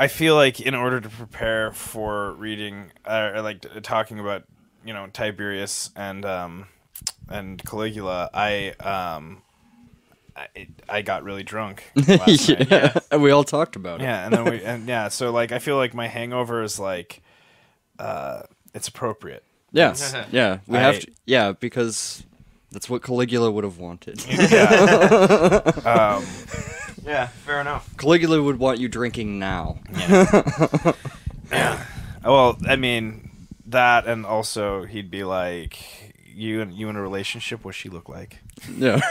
I feel like in order to prepare for reading, like talking about, Tiberius and Caligula, I got really drunk last night. Yeah, and we all talked about it. Yeah, and then so like I feel like my hangover is like, it's appropriate. Yeah, yeah, we have to. Yeah, because that's what Caligula would have wanted. Yeah. Yeah, fair enough. Caligula would want you drinking now. Yeah. Yeah. Well, I mean that, and also he'd be like, "You in a relationship? What's she look like?" Yeah.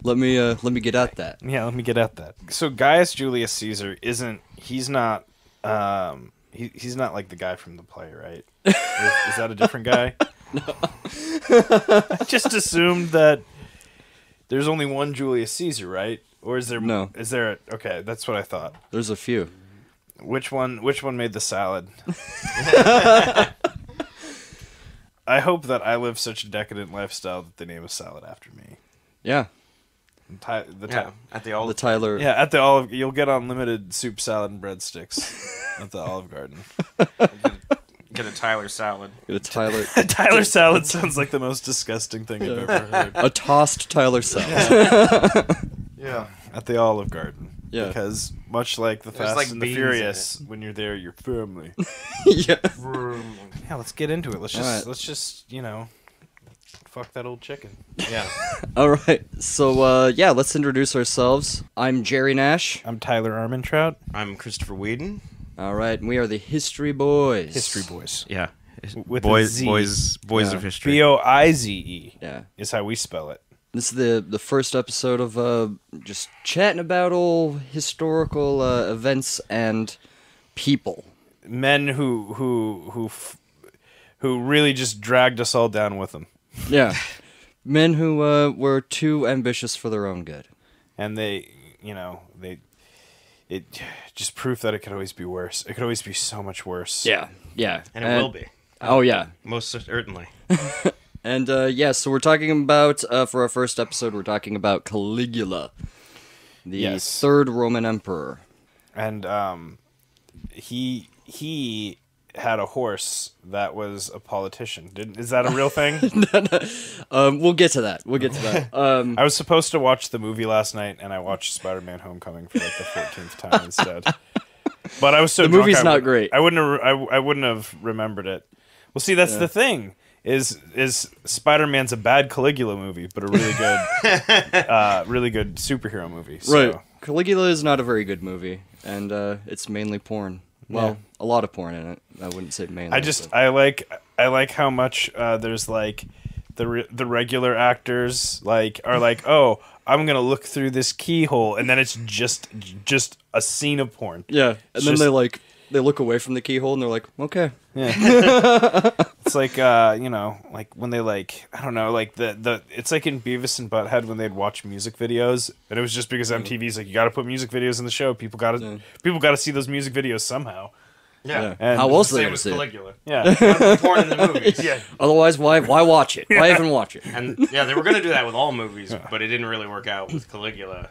let me get at that. Yeah, let me get at that. So Gaius Julius Caesar he's not like the guy from the play, right? Is that a different guy? No. I just assumed that there's only one Julius Caesar, right? Or is there? No. Is there? Okay, that's what I thought. There's a few. Which one made the salad? I hope that I live such a decadent lifestyle that they name a salad after me. Yeah. At the Olive. The Tyler. Yeah, at the Olive, you'll get unlimited soup, salad, and breadsticks at the Olive Garden. Get a Tyler salad. Get a Tyler. A Tyler salad sounds like the most disgusting thing I've ever heard. A tossed Tyler salad. Yeah, at the Olive Garden. Yeah. Because much like the Fast like and the beans Furious, when you're there, you're family. Yeah. Yeah, let's get into it. Let's just Alright. Fuck that old chicken. Yeah. All right. So yeah, let's introduce ourselves. I'm Jerry Nash. I'm Tyler Armentrout. I'm Christopher Whedon. All right, and we are the History Boys. History Boys. Yeah. With a boys, Z. boys of history. Boize Yeah. is how we spell it. This is the first episode of just chatting about old historical events and people. Men who really just dragged us all down with them. Yeah. Men who were too ambitious for their own good. And it just proof that it could always be worse. It could always be so much worse. Yeah. Yeah. And it will be. Oh, yeah. Most certainly. And yeah, so we're talking about, for our first episode, we're talking about Caligula, the third Roman emperor. And he had a horse that was a politician. Is that a real thing? We'll get to that. We'll get to that. I was supposed to watch the movie last night, and I watched Spider-Man: Homecoming for like the 14th time instead. But I was so the drunk, movie's not great. I wouldn't have remembered it. Well, see, that's the thing. Is Spider-Man's a bad Caligula movie, but a really good superhero movie. So. Right. Caligula is not a very good movie, and it's mainly porn. Well, a lot of porn in it. I wouldn't say mainly. I like how much there's like the regular actors are like, oh, I'm gonna look through this keyhole, and then it's just a scene of porn. Yeah, and then they look away from the keyhole and they're like, okay. Yeah. It's like like when they I don't know, like it's like in Beavis and Butthead when they'd watch music videos, and it was just because MTV's like, you got to put music videos in the show. People got to see those music videos somehow. Yeah. And how else are they Same gonna with see it? Caligula. Yeah. Porn in the movies. Yeah. Otherwise, why watch it? Why even watch it? And yeah, they were gonna do that with all movies, but it didn't really work out with Caligula.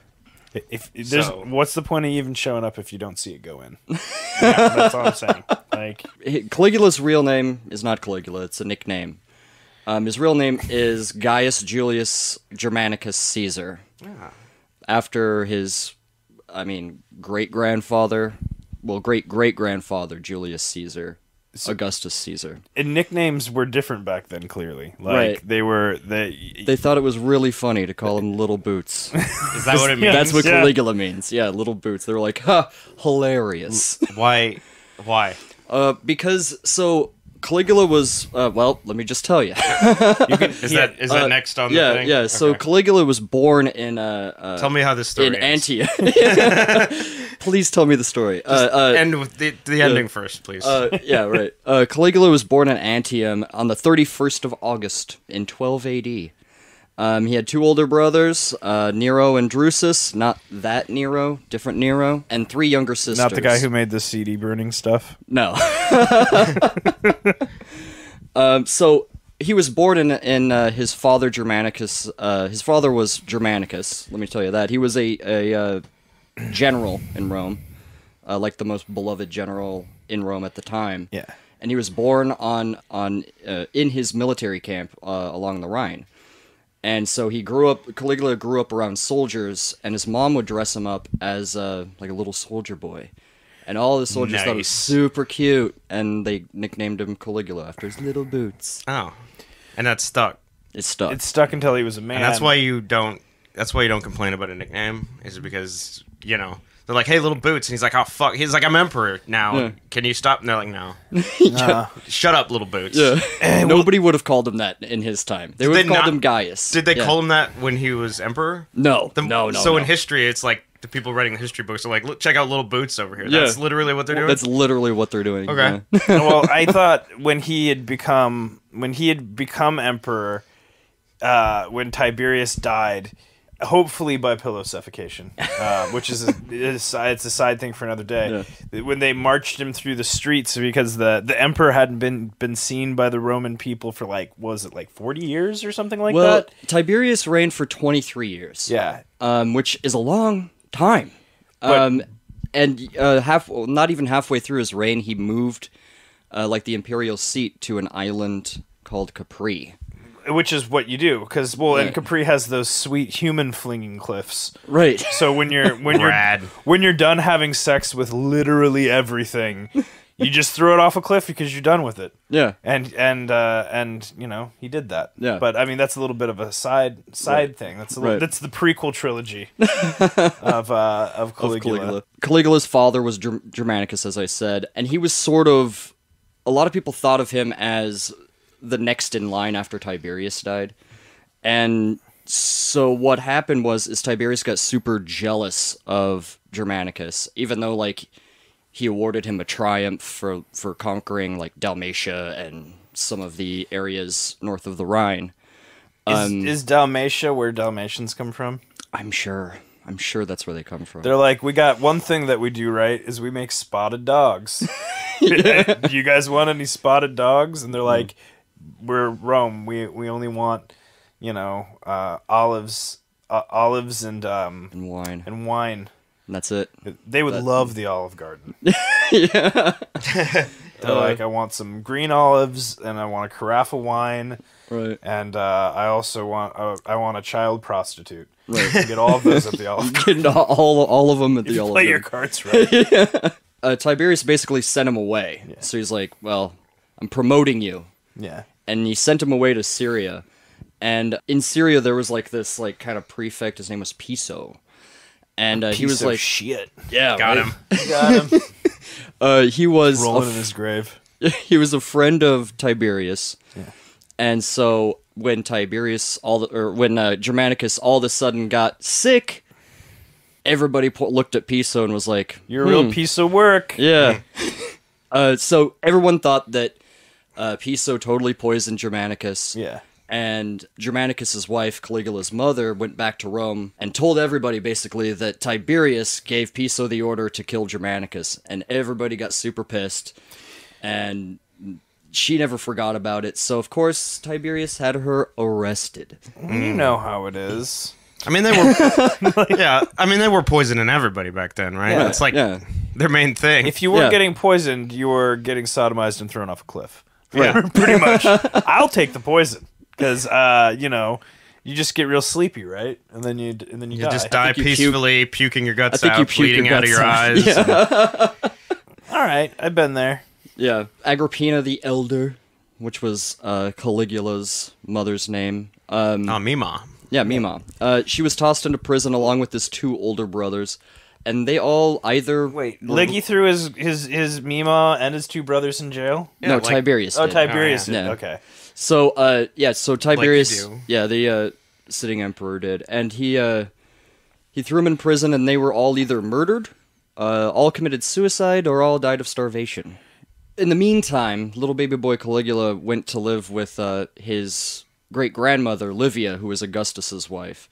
If there's what's the point of even showing up if you don't see it go in? Yeah, that's all I'm saying. Like Caligula's real name is not Caligula; it's a nickname. His real name is Gaius Julius Germanicus Caesar, after his, great-grandfather Julius Caesar. Augustus Caesar. And nicknames were different back then, clearly. Right. They thought it was really funny to call him Little Boots. Is that what it means? That's what Caligula means. Yeah, Little Boots. They were like, ha, hilarious. Why? Because, Caligula was, let me just tell you. Is that next on the thing? Yeah, so Okay. Caligula was born in... Tell me how this story in ends. Antioch. Please tell me the story. End with the ending first, please. Yeah, right. Caligula was born in Antium on the 31st of August in 12 AD. He had two older brothers, Nero and Drusus, not that Nero, different Nero, and three younger sisters. Not the guy who made the CD burning stuff? No. So he was born in his father Germanicus. His father was Germanicus, let me tell you that. He was a general in Rome. like the most beloved general in Rome at the time. Yeah. And he was born in his military camp along the Rhine. And so Caligula grew up around soldiers, and his mom would dress him up as like a little soldier boy. And all the soldiers thought it was super cute, and they nicknamed him Caligula after his little boots. Oh. And that stuck. It stuck. It stuck until he was a man. And that's why you don't complain about a nickname, is because, you know, they're like, hey, little boots, and he's like, oh fuck, he's like, I'm emperor now. Yeah. Can you stop? And they're like, no. Yeah. Shut up, little boots. Yeah. Nobody would have called him that in his time. They would have called him Gaius. Did they call him that when he was emperor? No. So in history, it's like the people writing the history books are like, look, check out little boots over here. That's literally what they're doing. That's literally what they're doing. Okay. Yeah. Well, I thought when he had become emperor, when Tiberius died, hopefully by pillow suffocation, which is it's a side thing for another day. Yeah. When they marched him through the streets, because the emperor hadn't been seen by the Roman people for like, was it like 40 years or something like that? Well, Tiberius reigned for 23 years. Yeah. Which is a long time. And not even halfway through his reign, he moved like the imperial seat to an island called Capri. Which is what you do, because and Capri has those sweet human flinging cliffs. Right. So when you're done having sex with literally everything, you just throw it off a cliff because you're done with it. Yeah. And you know, he did that. Yeah. But I mean, that's a little bit of a side thing. That's that's the prequel trilogy of Caligula. Caligula's father was Germanicus, as I said, and he was a lot of people thought of him as the next in line after Tiberius died. And so what happened is Tiberius got super jealous of Germanicus, even though like he awarded him a triumph for conquering like Dalmatia and some of the areas north of the Rhine. Is Dalmatia where Dalmatians come from? I'm sure that's where they come from. They're like, we got one thing that we do right is we make spotted dogs. Do you guys want any spotted dogs? And they're like, we're Rome. We only want, you know, olives and wine. And wine. And that's it. They would love the Olive Garden. Yeah. They're like, I want some green olives and I want a carafe of wine. Right. And I also want a child prostitute. Right. Get all of those at the Olive Garden. Get all of them at the Olive Garden. Play your cards right. Tiberius basically sent him away. Yeah. So he's like, well, I'm promoting you. Yeah. And he sent him away to Syria. And in Syria, there was like this like kind of prefect. His name was Piso. And he was like, shit. Yeah, got right? him. Got him. He was rolling in his grave. He was a friend of Tiberius. Yeah. And so when Germanicus all of a sudden got sick, everybody looked at Piso and was like, "You're a real piece of work." Yeah. So everyone thought that Piso totally poisoned Germanicus. Yeah. And Germanicus's wife, Caligula's mother, went back to Rome and told everybody basically that Tiberius gave Piso the order to kill Germanicus, and everybody got super pissed. And she never forgot about it. So of course Tiberius had her arrested. You know how it is. I mean, they were they were poisoning everybody back then, right? Yeah. It's like their main thing. If you weren't getting poisoned, you were getting sodomized and thrown off a cliff. Yeah. Pretty much. I'll take the poison because you know, you just get real sleepy, right? And then you die. Just die peacefully, puking your guts out, puke bleeding your out of your guts eyes. Yeah. All right, I've been there. Yeah, Agrippina the Elder, which was Caligula's mother's name. Mima. Yeah, Mima. She was tossed into prison along with his two older brothers, and they all either... Wait, Liggy threw his Mima and his two brothers in jail? No, like, Tiberius did. Oh, Tiberius did, yeah. Okay. So, so Tiberius... Like the sitting emperor did, and he threw them in prison, and they were all either murdered, all committed suicide, or all died of starvation. In the meantime, little baby boy Caligula went to live with his great-grandmother, Livia, who was Augustus's wife.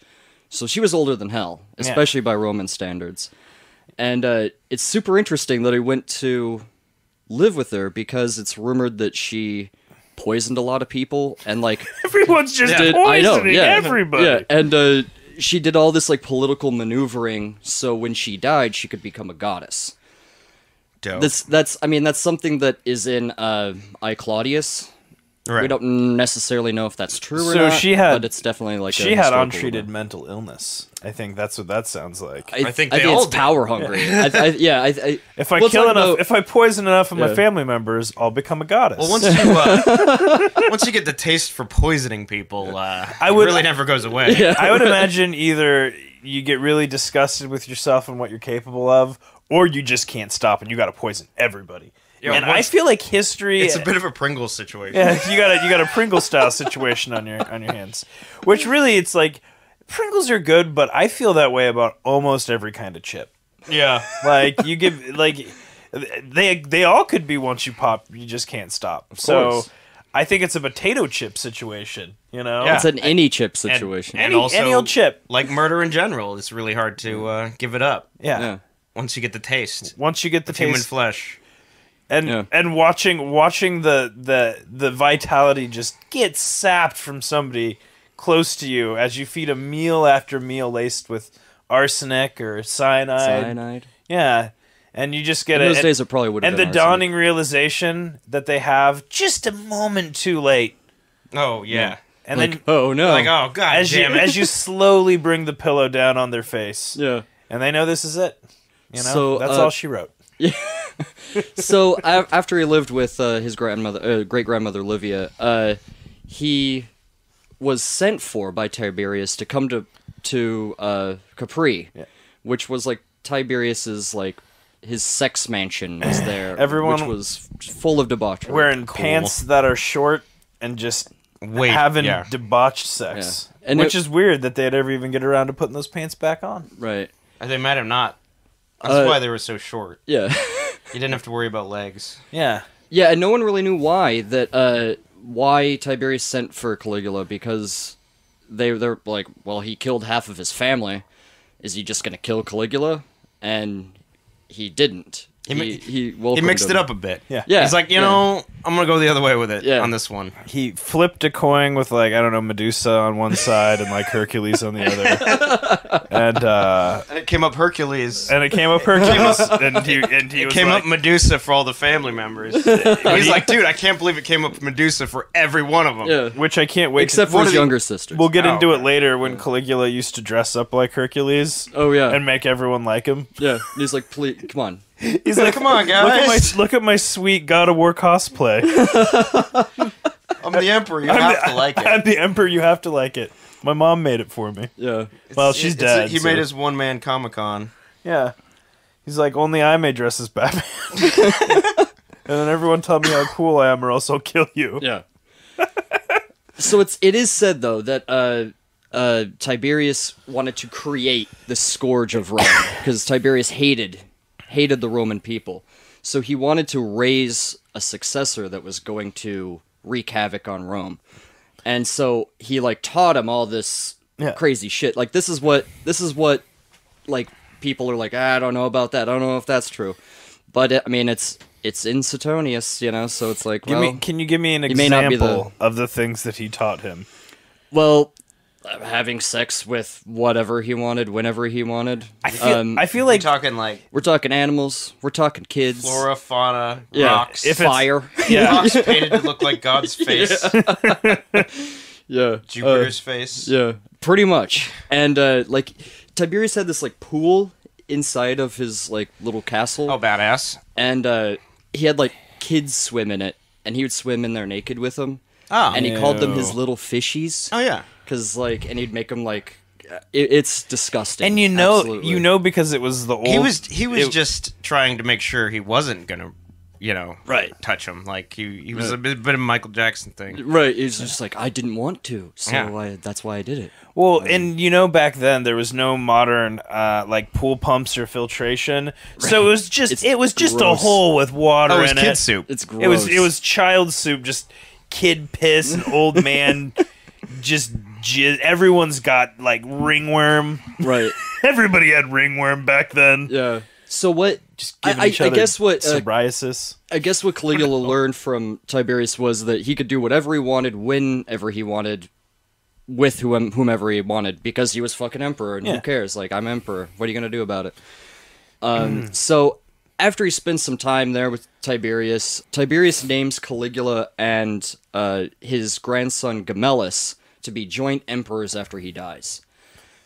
So she was older than hell, especially by Roman standards. And it's super interesting that he went to live with her because it's rumored that she poisoned a lot of people and like everyone's just poisoning everybody. Yeah, and she did all this like political maneuvering so when she died she could become a goddess. Dope. That's something that is in I Claudius. Right. We don't necessarily know if that's true or So not. she had, but it's definitely like she had untreated mental illness. I think that's what that sounds like. I think they all it's do. power hungry. If I we'll kill talk enough, about- if I poison enough of my family members, I'll become a goddess. Well, once you get the taste for poisoning people, it really never goes away. Yeah. I would imagine either you get really disgusted with yourself and what you're capable of, or you just can't stop and you got to poison everybody. Yeah, and I feel like history. It's a bit of a Pringles situation. Yeah, you got a Pringle style situation on your hands, which really it's like Pringles are good, but I feel that way about almost every kind of chip. Yeah. Like you give like they all could be once you pop, you just can't stop. So I think it's a potato chip situation. You know, Yeah. It's an any chip situation. And any old chip. Like murder in general, it's really hard to give it up. Yeah. Once you get the taste. Once you get the of human taste, flesh. and watching the vitality just get sapped from somebody close to you as you feed a meal after meal laced with arsenic or cyanide. Yeah, and you just get In those days, it probably would have and been the arsenic. dawning realization that they have just a moment too late. Oh, yeah. And Like, then oh no. Like, oh, God as you damn it. as you slowly bring the pillow down on their face, Yeah. and they know this is it. You know, So, that's all she wrote. So after he lived with his grandmother, great grandmother Livia, he was sent for by Tiberius to come to Capri, which was like Tiberius's like his sex mansion was there. Everyone- which was full of debauchery. Wearing pants that are short and just having debauched sex. Yeah. And which is weird that they'd ever even get around to putting those pants back on. Right. They might have not. That's why they were so short. Yeah. You didn't have to worry about legs. Yeah. Yeah, and no one really knew why why Tiberius sent for Caligula, because they're like, well, he killed half of his family. Is he just gonna kill Caligula? And he didn't. He mixed it up a bit. Yeah. Yeah. He's like, you know, I'm gonna go the other way with it on this one. He flipped a coin with, like, I don't know, Medusa on one side and, like, Hercules on the other. And it came up Hercules. And it came up Hercules. and he was Came like, up Medusa for all the family members. He's like, dude, I can't believe it came up Medusa for every one of them. Yeah. which I can't wait Except for his younger sisters. We'll get into it later when Caligula used to dress up like Hercules. Oh yeah. And make everyone like him. Yeah. And he's like, please, come on. He's like, come on, guys. Look at my sweet God of War cosplay. I'm the emperor. You have to like it. I'm the emperor. You have to like it. My mom made it for me. Yeah. Well, she's dead. He so- made his one-man Comic-Con. Yeah. He's like, only I may dress as Batman. And then everyone tell me how cool I am, or else I'll kill you. Yeah. So it is said though that Tiberius wanted to create the scourge of Rome because Tiberius hated the Roman people. So he wanted to raise a successor that was going to wreak havoc on Rome. And so he like taught him all this crazy shit. Like this is what like people are like, I don't know about that. I don't know if that's true. But I mean it's in Suetonius, you know, so it's like, Can you give me an may not be example of the things that he taught him? well, having sex with whatever he wanted, whenever he wanted. I feel We're like talking like We're talking animals. We're talking kids. flora, fauna, Yeah. rocks. If it's- fire. Rocks painted to look like God's face. Yeah. Jupiter's face. Yeah. Pretty much. And like Tiberius had this like pool inside of his like little castle, Oh, badass. and he had like kids swim in it, and he would swim in there naked with them. Oh. And he called them his Ew. little fishies. Oh, yeah. Cause like, and he'd make them like, it's disgusting. and Absolutely. because it was the old. He was just trying to make sure he wasn't gonna, touch him. Like he was a bit of Michael Jackson thing. Right, he's just like, I didn't want to, so Yeah. that's why I did it. Well, and back then there was no modern like pool pumps or filtration, so it was just a gross. hole with water Oh, it was in kid it. soup. It's gross. It was child soup, just kid piss and old man, just jizz. Everyone's got like ringworm. right. Everybody had ringworm back then. Yeah. So what? Just giving I each other guess what psoriasis. I guess what Caligula learned from Tiberius was that he could do whatever he wanted, whenever he wanted, with whomever he wanted, because he was fucking emperor, and who cares? Like, I'm emperor. What are you gonna do about it? So after he spends some time there with Tiberius, Tiberius names Caligula and his grandson Gemellus to be joint emperors after he dies,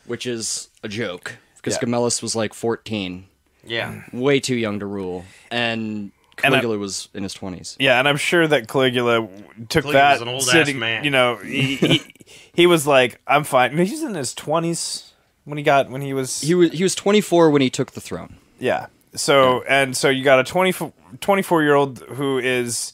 which is a joke, because Gemellus was like 14. Yeah. Way too young to rule. And Caligula was in his 20s. Yeah, and I'm sure that Caligula took Caligula's that an old-ass sitting, man. you know, he was like, I'm fine. He was in his 20s when he was... He was 24 when he took the throne. Yeah. So, and so you got a 24-year-old who is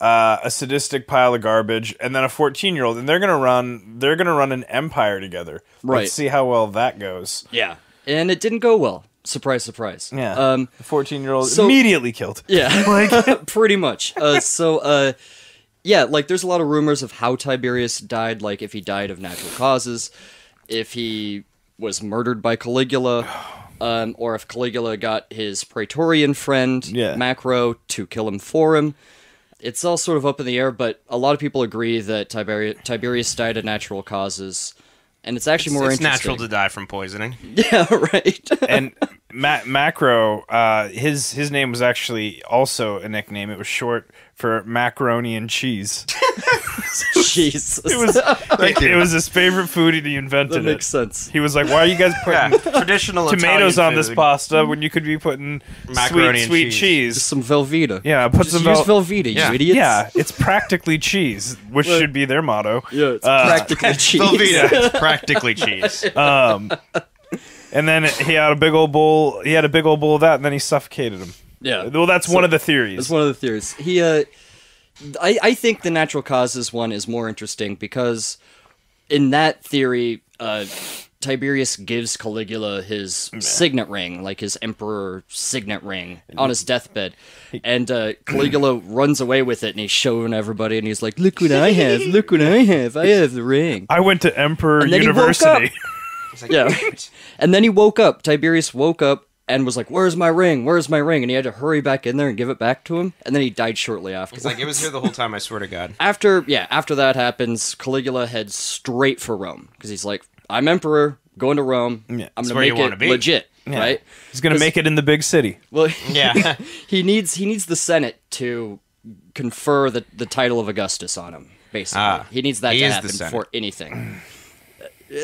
a sadistic pile of garbage, and then a 14-year-old, and they're gonna run an empire together. Right. Let's see how well that goes. Yeah. And it didn't go well. Surprise, surprise. Yeah. The 14-year-old so- immediately killed. Yeah, pretty much. Yeah, like, there's a lot of rumors of how Tiberius died, like, if he died of natural causes, if he was murdered by Caligula, or if Caligula got his Praetorian friend, Macro, to kill him for him. It's all sort of up in the air, but a lot of people agree that Tiberius died of natural causes, and it's actually more interesting. It's natural to die from poisoning. Yeah, right. And Macro, his name was actually also a nickname. It was short for macaroni and cheese. Jesus. It was his favorite food, and he invented it. That makes sense. He was like, "Why are you guys putting Traditional tomatoes Italian on this food. pasta when you could be putting Macaroni and sweet cheese. cheese?" Just some Velveeta. Yeah, put Just some use Velveeta, Yeah. you idiots. Yeah, it's practically cheese, which should be their motto. Yeah, it's practically cheese. Velveeta, it's practically cheese. And then he had a big old bowl. He had a big old bowl of that, and then he suffocated him. Yeah. Well, that's one of the theories. That's one of the theories. I think the natural causes one is more interesting because in that theory, Tiberius gives Caligula his signet ring, like his emperor signet ring, on his deathbed. And Caligula runs away with it, and he's showing everybody, and he's like, "Look what I have! Look what I have! I have the ring." I went to Emperor And then he woke University. up. Yeah. And then he woke up. Tiberius woke up and was like, "Where's my ring? Where's my ring?" And he had to hurry back in there and give it back to him. And then he died shortly after. He's like, it was here the whole time, I swear to God. After that happens, Caligula heads straight for Rome. Because he's like, I'm emperor, going to Rome. Yeah. I'm That's going where to you make wanna it be. legit, Yeah. right? He's gonna make it in the big city. Well, Yeah. he needs the Senate to confer the title of Augustus on him, basically. He needs that he to is the happen Senate. before anything.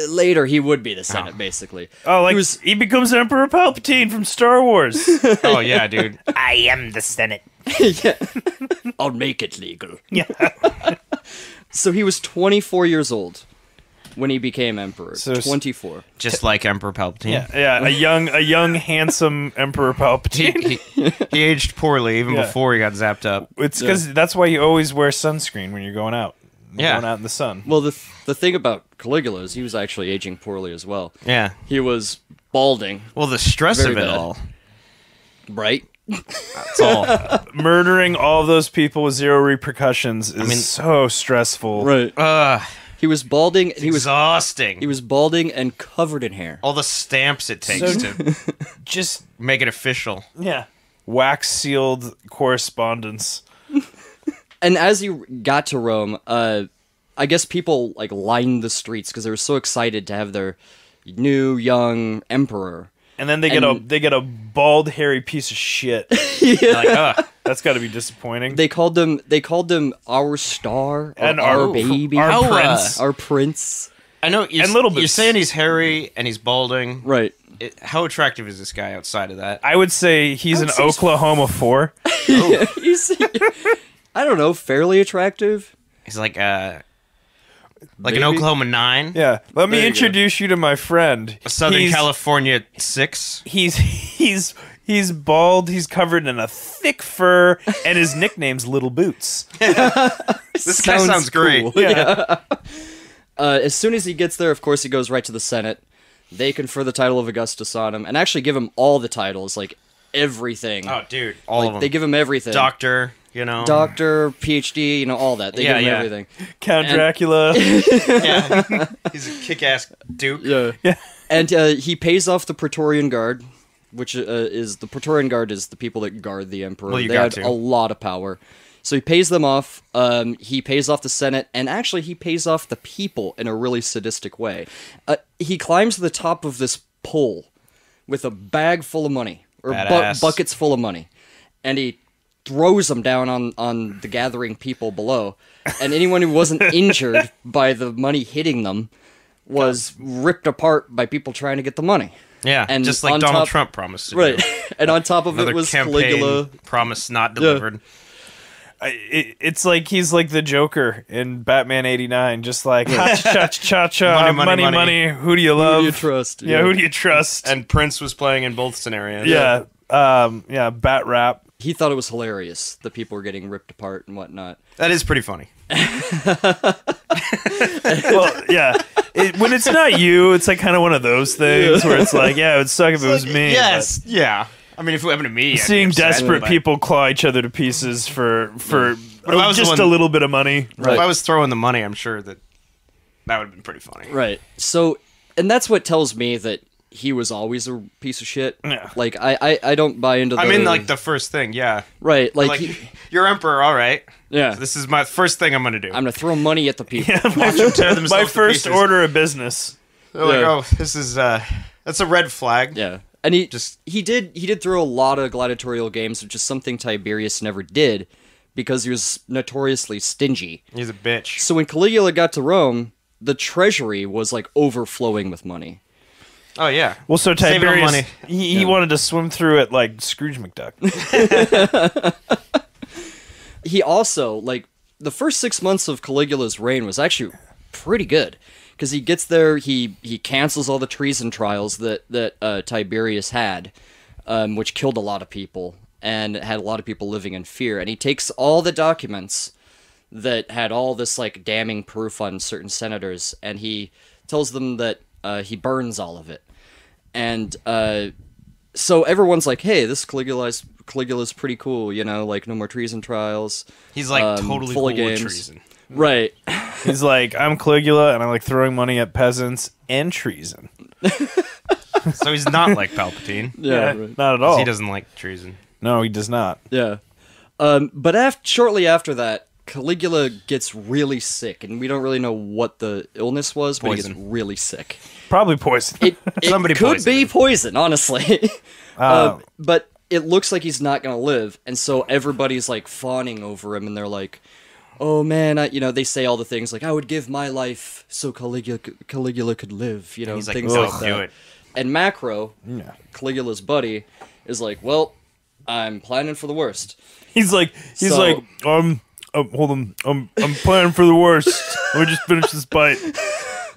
Later, he would be the Senate, basically. Oh, like he becomes Emperor Palpatine from Star Wars. Oh, yeah, dude. I am the Senate. Yeah. I'll make it legal. Yeah. So he was 24 years old when he became emperor. So 24. Just like Emperor Palpatine. Yeah, a young, handsome Emperor Palpatine. He aged poorly even Yeah. before he got zapped up. It's because that's why you always wear sunscreen when you're going out. Yeah. Going out in the sun. Well, the thing about Caligula is he was actually aging poorly as well. Yeah. He was balding, Well, the stress Very of it bad. all. right? That's all. Murdering all those people with zero repercussions is so stressful. Right. He was balding. He was Exhausting. he was balding and covered in hair. all the stamps it takes to Just make it official. wax sealed correspondence. And as he got to Rome, I guess people like lined the streets because they were so excited to have their new young emperor. And then they get a bald, hairy piece of shit. You're like, ugh. That's got to be disappointing. They called him our star or And our baby, our How, prince. our prince. I know you're, And little you're bits. saying he's hairy and he's balding. Right. How attractive is this guy outside of that? I would say he's an Oklahoma 4. He's, I don't know, fairly attractive. He's like an Maybe. Oklahoma 9. Yeah. Let me There you introduce you to my friend. A Southern He's- California 6. He's bald, he's covered in a thick fur, and his nickname's Little Boots. This guy sounds great. cool. Yeah. As soon as he gets there, of course, he goes right to the Senate. They confer the title of Augustus on him and actually give him all the titles, like everything. Oh, dude. All of them. They give him everything. Doctor, you know. Doctor, PhD, all that. They give him everything. Count Dracula. Yeah. He's a kick-ass duke. Yeah. And he pays off the Praetorian Guard, which is the Praetorian Guard is the people that guard the emperor. Well, you they got had to. a lot of power. So he pays them off. He pays off the Senate, and actually he pays off the people in a really sadistic way. He climbs to the top of this pole with a bag full of money, or Badass. buckets full of money. and he throws them down on the gathering people below. And anyone who wasn't injured by the money hitting them was ripped apart by people trying to get the money. Yeah, and just like Donald Trump promised to do. Right. And on top of Another it was campaign Caligula. promise not delivered. It's like he's like the Joker in Batman '89, just like cha-cha-cha-cha, money, who do you love? Who do you trust? Yeah, who do you trust? And Prince was playing in both scenarios. Yeah, bat rap. He thought it was hilarious that people were getting ripped apart and whatnot. That is pretty funny. Well, yeah. When it's not you, it's like kind of one of those things where it's like, yeah, it would suck if it was me. Yes, yeah. I mean, if it happened to me, Seeing desperate people claw each other to pieces for just a little bit of money. Right. If I was throwing the money, I'm sure that would have been pretty funny. Right. So, and that's what tells me that he was always a piece of shit. Yeah. Like, I don't buy into the... I mean, like, the first thing, yeah. Right, Like, you're emperor, all right. yeah. So this is my first thing I'm going to do. I'm going to throw money at the people. Watch them tear themselves My to first pieces. order of business. They're like, oh, this is, that's a red flag. Yeah. And he did throw a lot of gladiatorial games, which is something Tiberius never did, because he was notoriously stingy. He's a bitch. So when Caligula got to Rome, the treasury was, like, overflowing with money. Oh, yeah. Well, so Saving Tiberius, money. he wanted to swim through it like Scrooge McDuck. He also, like, the first 6 months of Caligula's reign was actually pretty good. Because he gets there, he cancels all the treason trials that Tiberius had, which killed a lot of people, and had a lot of people living in fear. And he takes all the documents that had all this, like, damning proof on certain senators, and he tells them that he burns all of it. And so everyone's like, hey, this Caligula's pretty cool, you know, like, no more treason trials. He's, like, totally full cool of games. with treason. Right. He's like, I'm Caligula, and I like throwing money at peasants and treason. So he's not like Palpatine. Yeah, right. Not at all. He doesn't like treason. No, he does not. Yeah. But shortly after that, Caligula gets really sick, and we don't really know what the illness was, but he gets really sick. Probably poison. It Somebody could poisoned be him. poison, honestly. But it looks like he's not going to live, and so everybody's, like, fawning over him, and they're like, oh, man, they say all the things, like, I would give my life so Caligula could live, you know, He's like, things no, like that. do it. And Macro, Caligula's buddy, is like, well, I'm planning for the worst. He's like, hold on, I'm planning for the worst. Let me just finish this bite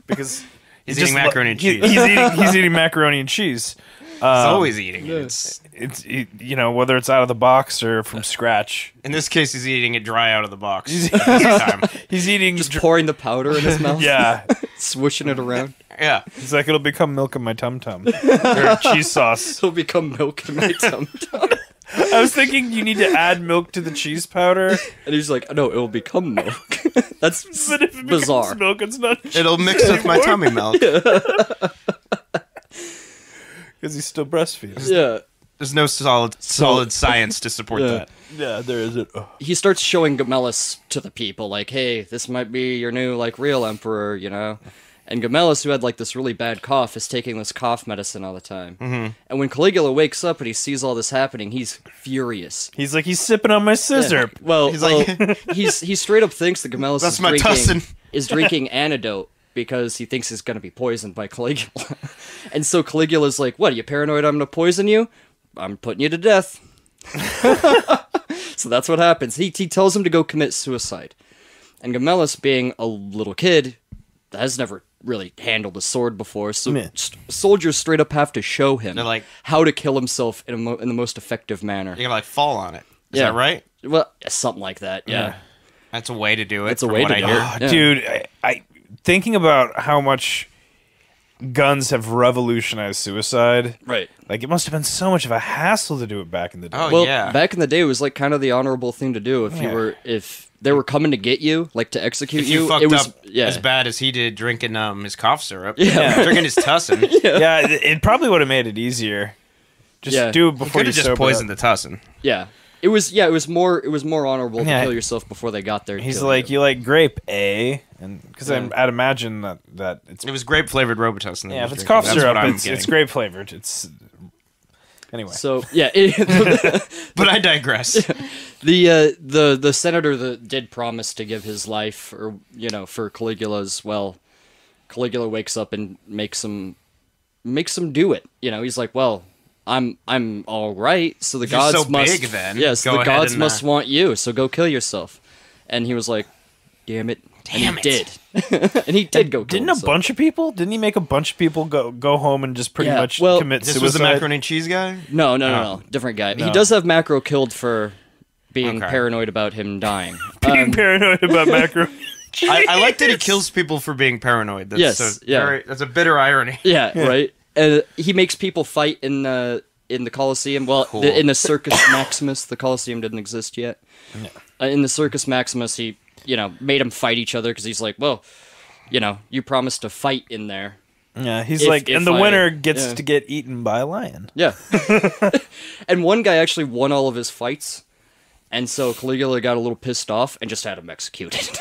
because He's eating macaroni and cheese. He's eating macaroni and cheese. He's always eating it. It's whether it's out of the box or from scratch. In this case, he's eating it dry out of the box. He's eating Just pouring the powder in his mouth. Yeah, Swishing it around. Yeah. he's like, it'll become milk in my tum tum or cheese sauce. It'll become milk in my tum-tum. I was thinking you need to add milk to the cheese powder. And he's like, no, it'll become milk. That's But if it bizarre. becomes milk, it's not. It'll mix with my tummy milk. Because he's still breastfeeding. Yeah. There's no solid science to support that. Yeah, there isn't. Oh. He starts showing Gemellus to the people, like, hey, this might be your new, like, real emperor, you know? And Gemellus, who had, like, this really bad cough, is taking this cough medicine all the time. Mm-hmm. And when Caligula wakes up and he sees all this happening, he's furious. He's like, he's sipping on my scissor. Yeah. Well, He's like- he straight up thinks that Gemellus That's my tussin. is drinking antidote because he thinks he's going to be poisoned by Caligula. And so Caligula's like, what, are you paranoid I'm going to poison you? I'm putting you to death. So that's what happens. He tells him to go commit suicide. And Gemellus, being a little kid, has never really handled a sword before, so soldiers straight up have to show him how to kill himself in the most effective manner. You're gonna, like, fall on it. Is that right? Well, something like that, yeah. That's a way to do it. That's a way to do it. Oh, dude, I thinking about how much guns have revolutionized suicide. Right. Like, it must have been so much of a hassle to do it back in the day. Oh, Well, yeah. back in the day, it was like kind of the honorable thing to do if they were coming to get you, like to execute If you fucked it was up as bad as he did drinking his cough syrup, Yeah. drinking his tussin, Yeah, it probably would have made it easier. Just do it he before could you have just sober poisoned up. the tussin. Yeah. It was more honorable to Yeah. kill yourself before they got there. to He's kill like, you. you like grape, eh? And because Yeah. I'd imagine that it's It was grape flavored Robitussin. if it's cough syrup, it's grape flavored. It's Anyway. So yeah, But I digress. the senator that did promise to give his life, or for Caligula's, well, Caligula wakes up and makes him do it. He's like, well, I'm all right. So the You're gods so must. big, then. Yes, Go the ahead gods and, must want you. So go kill yourself. And he was like, damn it. Damn and he it. did. And he did go kill Didn't himself. a bunch of people? Didn't he make a bunch of people go home and just pretty much commit This suicide? was the macaroni and cheese guy? No. Different guy. No. He does have Macro killed for being Okay. paranoid about him dying. Being paranoid about macro. I like that he kills people for being paranoid. That's Yes, yeah. that's a bitter irony. Yeah, right. He makes people fight in the Colosseum. Well, Cool. in the Circus Maximus, the Colosseum didn't exist yet. In the Circus Maximus, he made them fight each other because he's like, well, you promised to fight in there. Yeah, he's If- like, if and the I- winner gets yeah. to get eaten by a lion. Yeah. And one guy actually won all of his fights, and so Caligula got a little pissed off and just had him executed.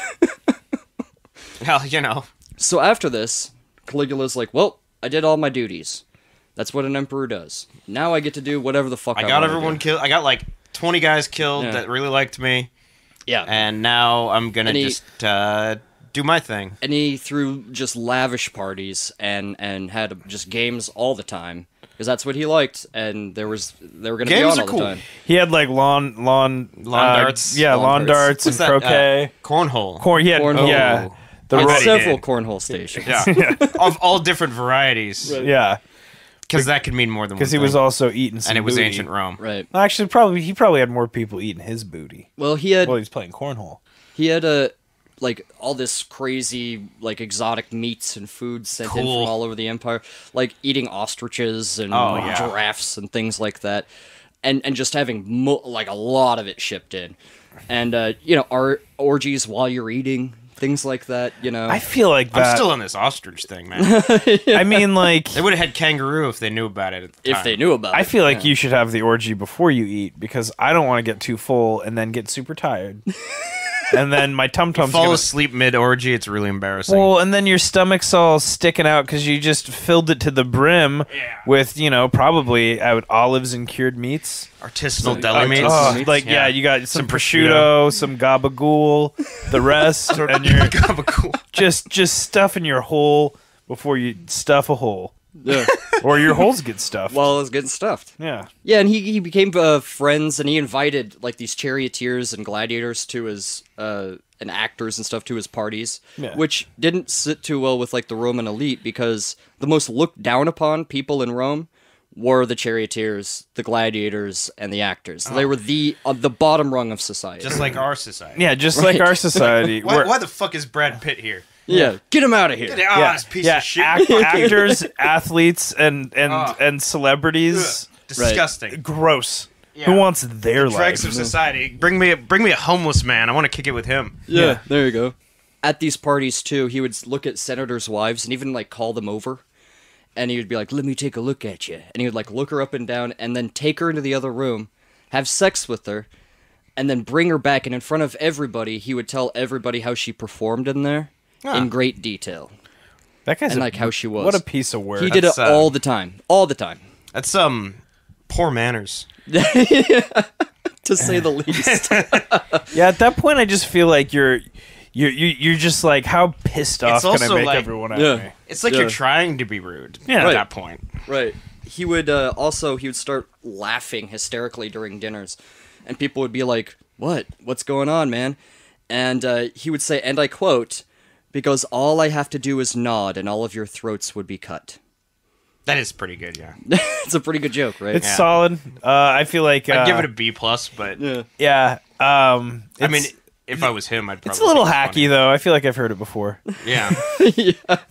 Well, So after this, Caligula's like, well, I did all my duties. That's what an emperor does. Now I get to do whatever the fuck I I got wanna everyone do. killed. I got like 20 guys killed Yeah. that really liked me, Yeah. and now I'm gonna And he- just do my thing. And he threw just lavish parties and had just games all the time because that's what he liked, and they were going to be Games on are all cool. the time. He had like lawn darts? Yeah, Lawn lawn darts darts. and croquet. Cornhole. He had Cornhole. yeah. The Had bet he several did. cornhole stations. Yeah, of all different varieties, yeah, because that could mean more than one because he thing. was also eating some and it was booty. ancient Rome. Right. Actually, he probably had more people eating his booty Well, he had while he's playing cornhole. like all this crazy like exotic meats and foods sent in Cool. from all over the empire, like eating ostriches and Oh, yeah. giraffes and things like that, and just having like a lot of it shipped in, and orgies while you're eating, things like that. I feel like that. I'm still on this ostrich thing, man. I mean, like, They would have had kangaroo if they knew about it at the time. if they knew about it. I feel like yeah. you should have the orgy before you eat because I don't want to get too full and then get super tired. And then my tum-tum's Fall gonna... asleep mid-orgy, it's really embarrassing. Well, and then your stomach's all sticking out because you just filled it to the brim with, probably olives and cured meats. Artisanal deli meats. Oh, like, yeah, you got some prosciutto, some gabagool, the rest, and you're Gabagool. just stuffing your hole before you stuff a hole. Yeah. Or your holes get stuffed. Well, it was getting stuffed. Yeah. Yeah, and he became friends, and he invited like these charioteers and gladiators to his and actors and stuff to his parties, Yeah. which didn't sit too well with like the Roman elite because the most looked down upon people in Rome were the charioteers, the gladiators, and the actors. They were the bottom rung of society. Just like our society. Yeah, just like our society. Why the fuck is Brad Pitt here? yeah, get him out of here. This piece of shit. Actors, athletes, and celebrities. Disgusting. Gross. Yeah. Who wants their Dregs life? of society. Bring me a homeless man. I want to kick it with him. Yeah, there you go. At these parties too, he would look at senators' wives and even like call them over, and he would be like, "Let me take a look at you," and he would like look her up and down, and then take her into the other room, have sex with her, and then bring her back, and in front of everybody, he would tell everybody how she performed in there in great detail, That guy's and like how she was. What a piece of work. He did it That's, all the time, That's poor manners. to say the least. Yeah, at that point, I just feel like you're just like, how pissed off can I also make like- everyone at Yeah. me? It's like Yeah. you're trying to be rude Yeah. at Right. that point. Right. He would he would start laughing hysterically during dinners, and people would be like, What's going on, man?" And he would say, and I quote, "Because all I have to do is nod, and all of your throats would be cut." That is pretty good, yeah. It's a pretty good joke, right? It's solid. I feel like I'd give it a B+, but yeah. I mean, if I was him, I'd probably it's a little think hacky though. I feel like I've heard it before. funny. Yeah.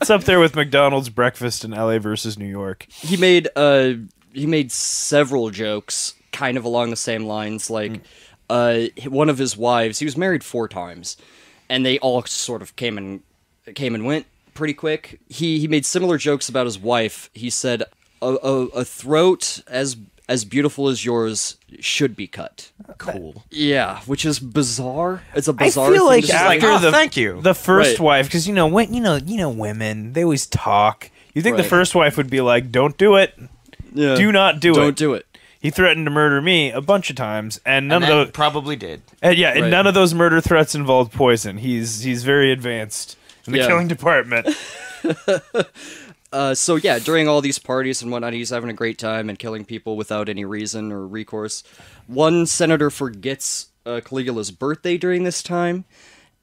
It's up there with McDonald's breakfast in LA versus New York. He made several jokes kind of along the same lines. Like one of his wives, he was married 4 times, and they all sort of came and went pretty quick. He made similar jokes about his wife. He said, "A throat as beautiful as yours should be cut." Cool. Yeah, which is bizarre. It's a I bizarre. feel thing like to say. like, after "Oh, thank you." the first Right. wife, because women, they always talk. You think the Right. first wife would be like, "Don't do it, Yeah. do not do it." Don't do it. he threatened to murder me a bunch of times, and none of then those probably did. and Right. none of those murder threats involved poison. He's very advanced in the Yeah. killing department. So yeah, during all these parties and whatnot, he's having a great time and killing people without any reason or recourse. One senator forgets Caligula's birthday during this time,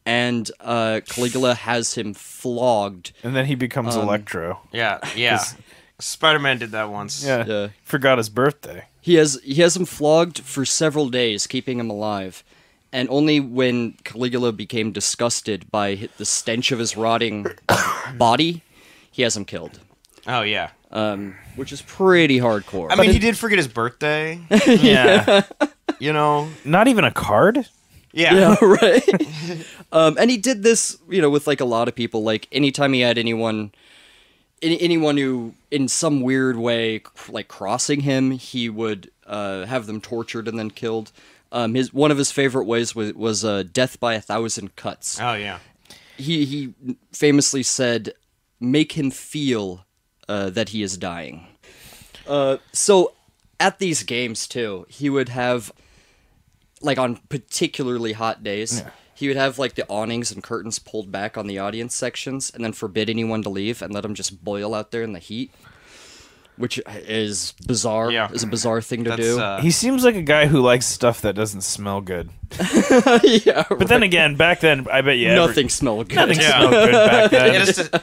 and Caligula has him flogged. And then he becomes Electro. Yeah, yeah. Spider-Man did that once. Yeah. Forgot his birthday. He has him flogged for several days, keeping him alive. And only when Caligula became disgusted by the stench of his rotting body, he has him killed. Oh, yeah. Which is pretty hardcore. I mean, he did forget his birthday. Yeah. You know? Not even a card? Yeah. Yeah, right. And he did this, with like a lot of people. Like anytime he had anyone who, in some weird way, like crossing him, he would have them tortured and then killed. One of his favorite ways was death by 1,000 cuts. Oh, yeah. He famously said, "Make him feel that he is dying." So at these games too, he would have, like on particularly hot days, he would have like the awnings and curtains pulled back on the audience sections, and then forbid anyone to leave and let them just boil out there in the heat, which is bizarre. Yeah. Is a bizarre thing to do. He seems like a guy who likes stuff that doesn't smell good. Yeah, But then again, back then, I bet you nothing smelled good. nothing smelled good back then.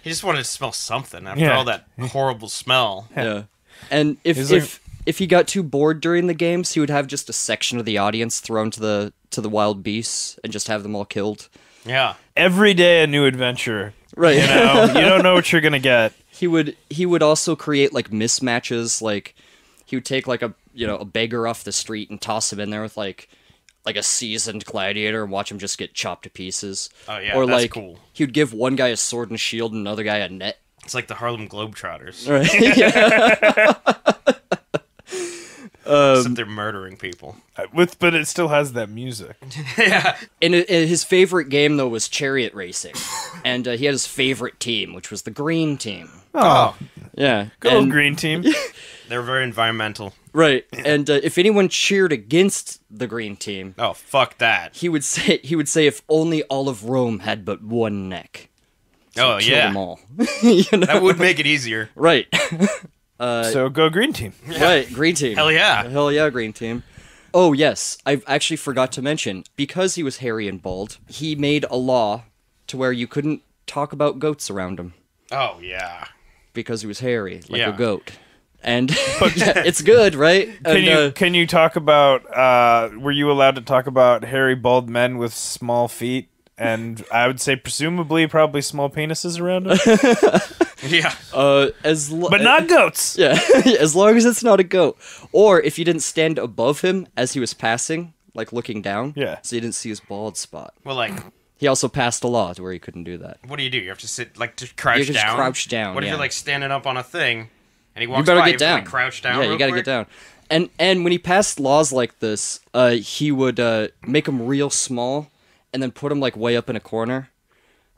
He just wanted to smell something after all that horrible smell. Yeah. And if he got too bored during the games, he would have just a section of the audience thrown to the wild beasts and just have them all killed. Yeah. Every day a new adventure. Right. You know, you don't know what you're gonna get. He would also create like mismatches. Like he would take like a beggar off the street and toss him in there with like a seasoned gladiator and watch him just get chopped to pieces. Oh, yeah, or that's like cool. he would give one guy a sword and shield and another guy a net. It's like the Harlem Globetrotters. Right. Yeah. Except they're murdering people. But it still has that music. Yeah. And his favorite game though was chariot racing, and he had his favorite team, which was the green team. Oh, Yeah. go and- green team. They're very environmental. Right, and if anyone cheered against the green team, Oh, fuck that. he would say if only all of Rome had but one neck. Oh, Kill yeah. them all. You know? That would make it easier. Right, So go green team. right, green team. Hell yeah. Hell yeah, green team. Oh yes, I actually forgot to mention, because he was hairy and bald, he made a law to where you couldn't talk about goats around him Oh, yeah. because he was hairy, like Yeah. a goat. And yeah, it's good, right? Can you talk about? Were you allowed to talk about hairy bald men with small feet? And I would say presumably probably small penises around them, Yeah. but not goats. Yeah, as long as it's not a goat. Or if you didn't stand above him as he was passing, like looking down, so you didn't see his bald spot. Well, like, He also passed a law to where he couldn't do that. what do? You have to sit, like, to crouch You can just down? crouch down, What if yeah. you're, like, standing up on a thing, and he walks You better by, get you have to, down. like, crouch down Yeah, you real gotta quick? get down. And when he passed laws like this, he would make them real small, and then put them like way up in a corner,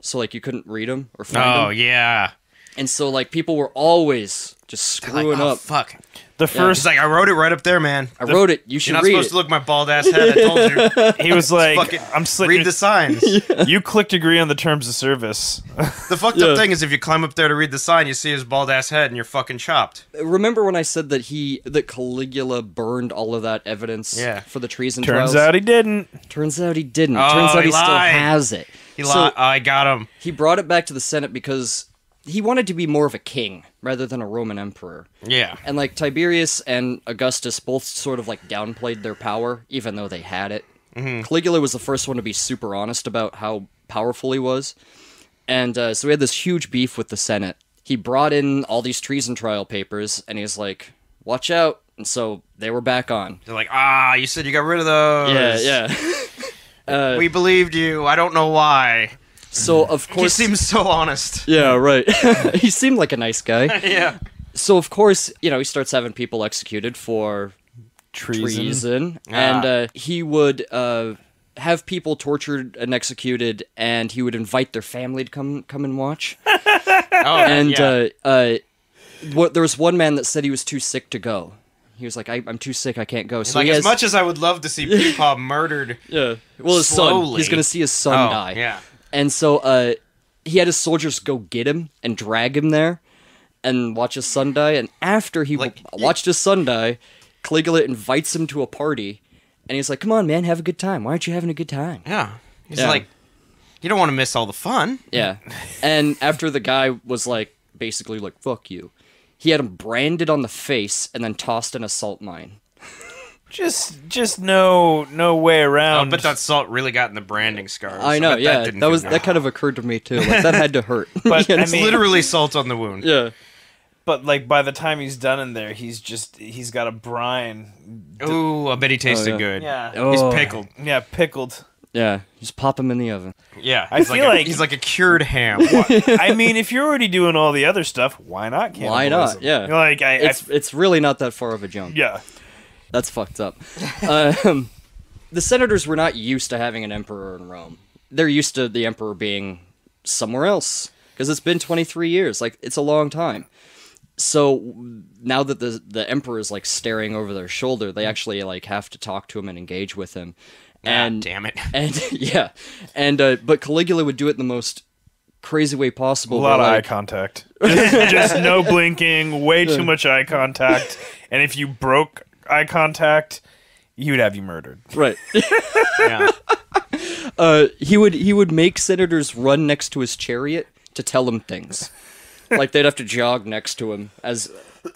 so like you couldn't read them or find them. Oh, yeah. And so like people were always just screwing Like, oh, up. fuck. The He's first, like, I wrote it right up there, man. I wrote it. You You're should not read supposed it. to look at my bald ass head. I told you. he was like, Fucking "I'm slitting." read the signs. You clicked agree on the terms of service. The fucked Yeah. up thing is if you climb up there to read the sign, you see his bald ass head and you're fucking chopped. Remember when I said that Caligula burned all of that evidence Yeah. for the treason Turns trials? out he didn't. Turns out he didn't. Oh, Turns out he he still lied. has it. He So- lied. I got him. He brought it back to the Senate because he wanted to be more of a king rather than a Roman emperor. Yeah. And like Tiberius and Augustus both sort of like downplayed their power, even though they had it. Caligula was the first one to be super honest about how powerful he was. And so we had this huge beef with the Senate. He brought in all these treason trial papers, and he was like, watch out. And so they were back on. They're like, you said you got rid of those. Yeah. We believed you. I don't know why. So of He course... seems so honest. Yeah, right. He seemed like a nice guy. Yeah. So of course, he starts having people executed for Treason. and he would have people tortured and executed, and he would invite their family to come and watch. Oh, And yeah. there was one man that said he was too sick to go, He was like, I'm too sick, I can't go. So like, as much as I would love to see Peepaw murdered, yeah, well, his slowly, son, he's gonna see his son die. Yeah, and so he had his soldiers go get him and drag him there, and watch his son die. And after he watched his son die, Caligula invites him to a party, and he's like, "Come on, man, have a good time. Why aren't you having a good time?" Yeah, he's like, "You don't want to miss all the fun." Yeah, and after the guy was like, basically like, "Fuck you," he had him branded on the face and then tossed in a salt mine. Just no way around. But that salt really got in the branding scars. I know, yeah. That kind of occurred to me too. Like, that had to hurt. But You know? I mean, literally salt on the wound. Yeah. But like by the time he's done in there, he's got a brine. Ooh, I bet he tasted good. Yeah. Oh. He's pickled. Yeah, pickled. Yeah, just pop him in the oven. Yeah, I feel like he's like a cured ham. I mean, if you're already doing all the other stuff, why not cannibalism? Why not? Yeah. Like it's really not that far of a jump. yeah. That's fucked up. The senators were not used to having an emperor in Rome. They're used to the emperor being somewhere else because it's been 23 years. Like, it's a long time. So now that the emperor is like staring over their shoulder, they actually like have to talk to him and engage with him. And damn it. And yeah, and but Caligula would do it in the most crazy way possible. A lot of like, eye contact. Just no blinking, way too much eye contact. And if you broke eye contact, he would have you murdered. Right. Yeah. He would make senators run next to his chariot to tell him things. Like, they'd have to jog next to him as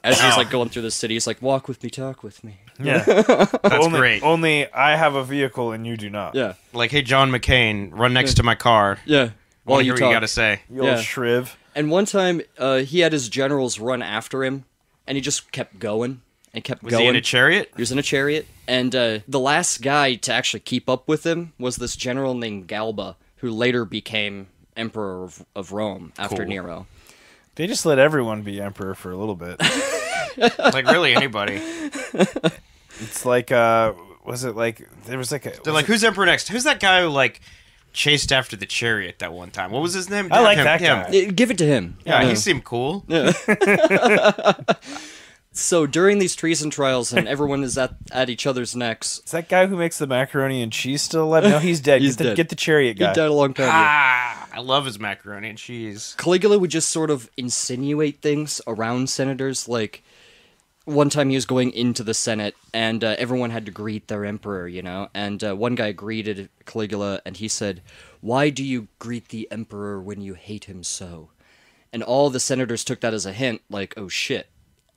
he's like going through the city. He's like, "Walk with me, talk with me." Yeah. That's great. Only I have a vehicle and you do not. Yeah. Like, hey, John McCain, run next to my car. Yeah. Well, While hear you what talk. you gotta say. You old Yeah. shriv. And one time, he had his generals run after him, and he just kept going and kept Was going. he in a chariot? He was in a chariot, and the last guy to actually keep up with him was this general named Galba, who later became emperor of Rome after Cool. Nero. They just let everyone be emperor for a little bit. Like, really, anybody. It's like, was it like, there was like a... They're like, who's emperor next? Who's that guy who, like, chased after the chariot that one time? What was his name? I like Him. that Him. guy. Give it to him. Yeah, he seemed cool. So during these treason trials, and everyone is at each other's necks. Is that guy who makes the macaroni and cheese still alive? No, he's dead. He's dead. Get the chariot He guy. died a long time ago. I love his macaroni and cheese. Caligula would just sort of insinuate things around senators. Like, one time he was going into the Senate, and everyone had to greet their emperor, you know? And one guy greeted Caligula, and he said, "Why do you greet the emperor when you hate him so?" And all the senators took that as a hint, like, oh shit.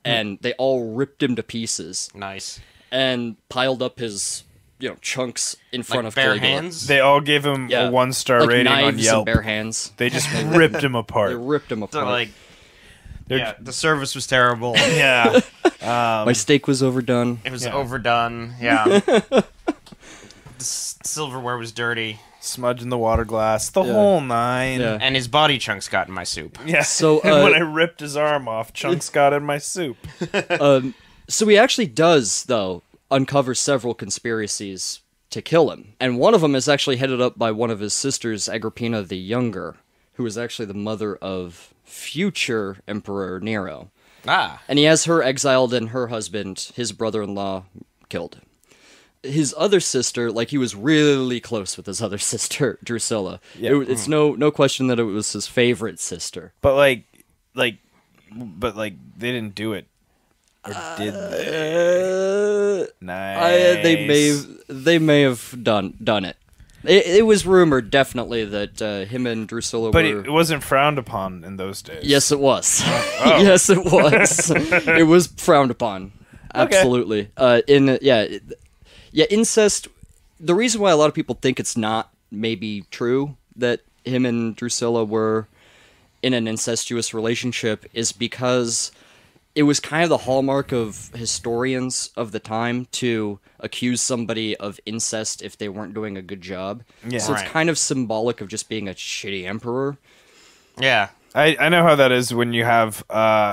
And they all ripped him to pieces Nice. and piled up his, chunks in front Like of bare Caligula. hands? They all gave him Yeah. a 1-star Like rating on knives and Yelp. bare hands. They just ripped him They apart. ripped him So, apart. like, yeah, the service was terrible. Yeah. My steak was overdone. It was Yeah. overdone. Yeah. The silverware was dirty. Smudge in the water glass. The Yeah. whole nine. Yeah. And his body chunks got in my soup. Yeah. So, and when I ripped his arm off, chunks got in my soup. So he actually does, though, uncover several conspiracies to kill him. And one of them is actually headed up by one of his sisters, Agrippina the Younger, who is actually the mother of future Emperor Nero. Ah. And he has her exiled and her husband, his brother-in-law, killed. His other sister, like, he was really close with his other sister, Drusilla. Yeah. It's no question that it was his favorite sister. But they didn't do it. Or did they? Nice. They may have done it. It was rumored, definitely, that him and Drusilla But were... it wasn't frowned upon in those days. Yes, it was. Yes, it was. It was frowned upon. Absolutely. Incest... The reason why a lot of people think it's not maybe true that him and Drusilla were in an incestuous relationship is because it was kind of the hallmark of historians of the time to accuse somebody of incest if they weren't doing a good job. Yeah. So it's Right. kind of symbolic of just being a shitty emperor. Yeah. I know how that is when you have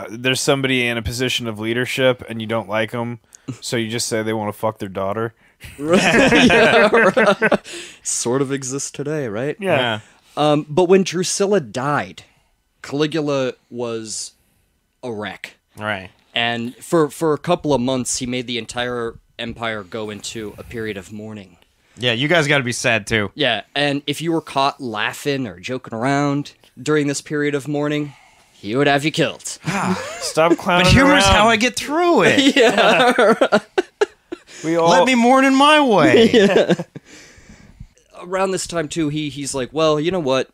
there's somebody in a position of leadership and you don't like them, so you just say they want to fuck their daughter. Yeah, right. Sort of exists today, right? Yeah. But when Drusilla died, Caligula was a wreck. Right. And for a couple of months, he made the entire empire go into a period of mourning. Yeah, you guys got to be sad too. Yeah, and if you were caught laughing or joking around during this period of mourning, he would have you killed. Stop clowning But humor's around. how I get through it. Yeah. Let me mourn in my way. Around this time, too, he's like, well, you know what?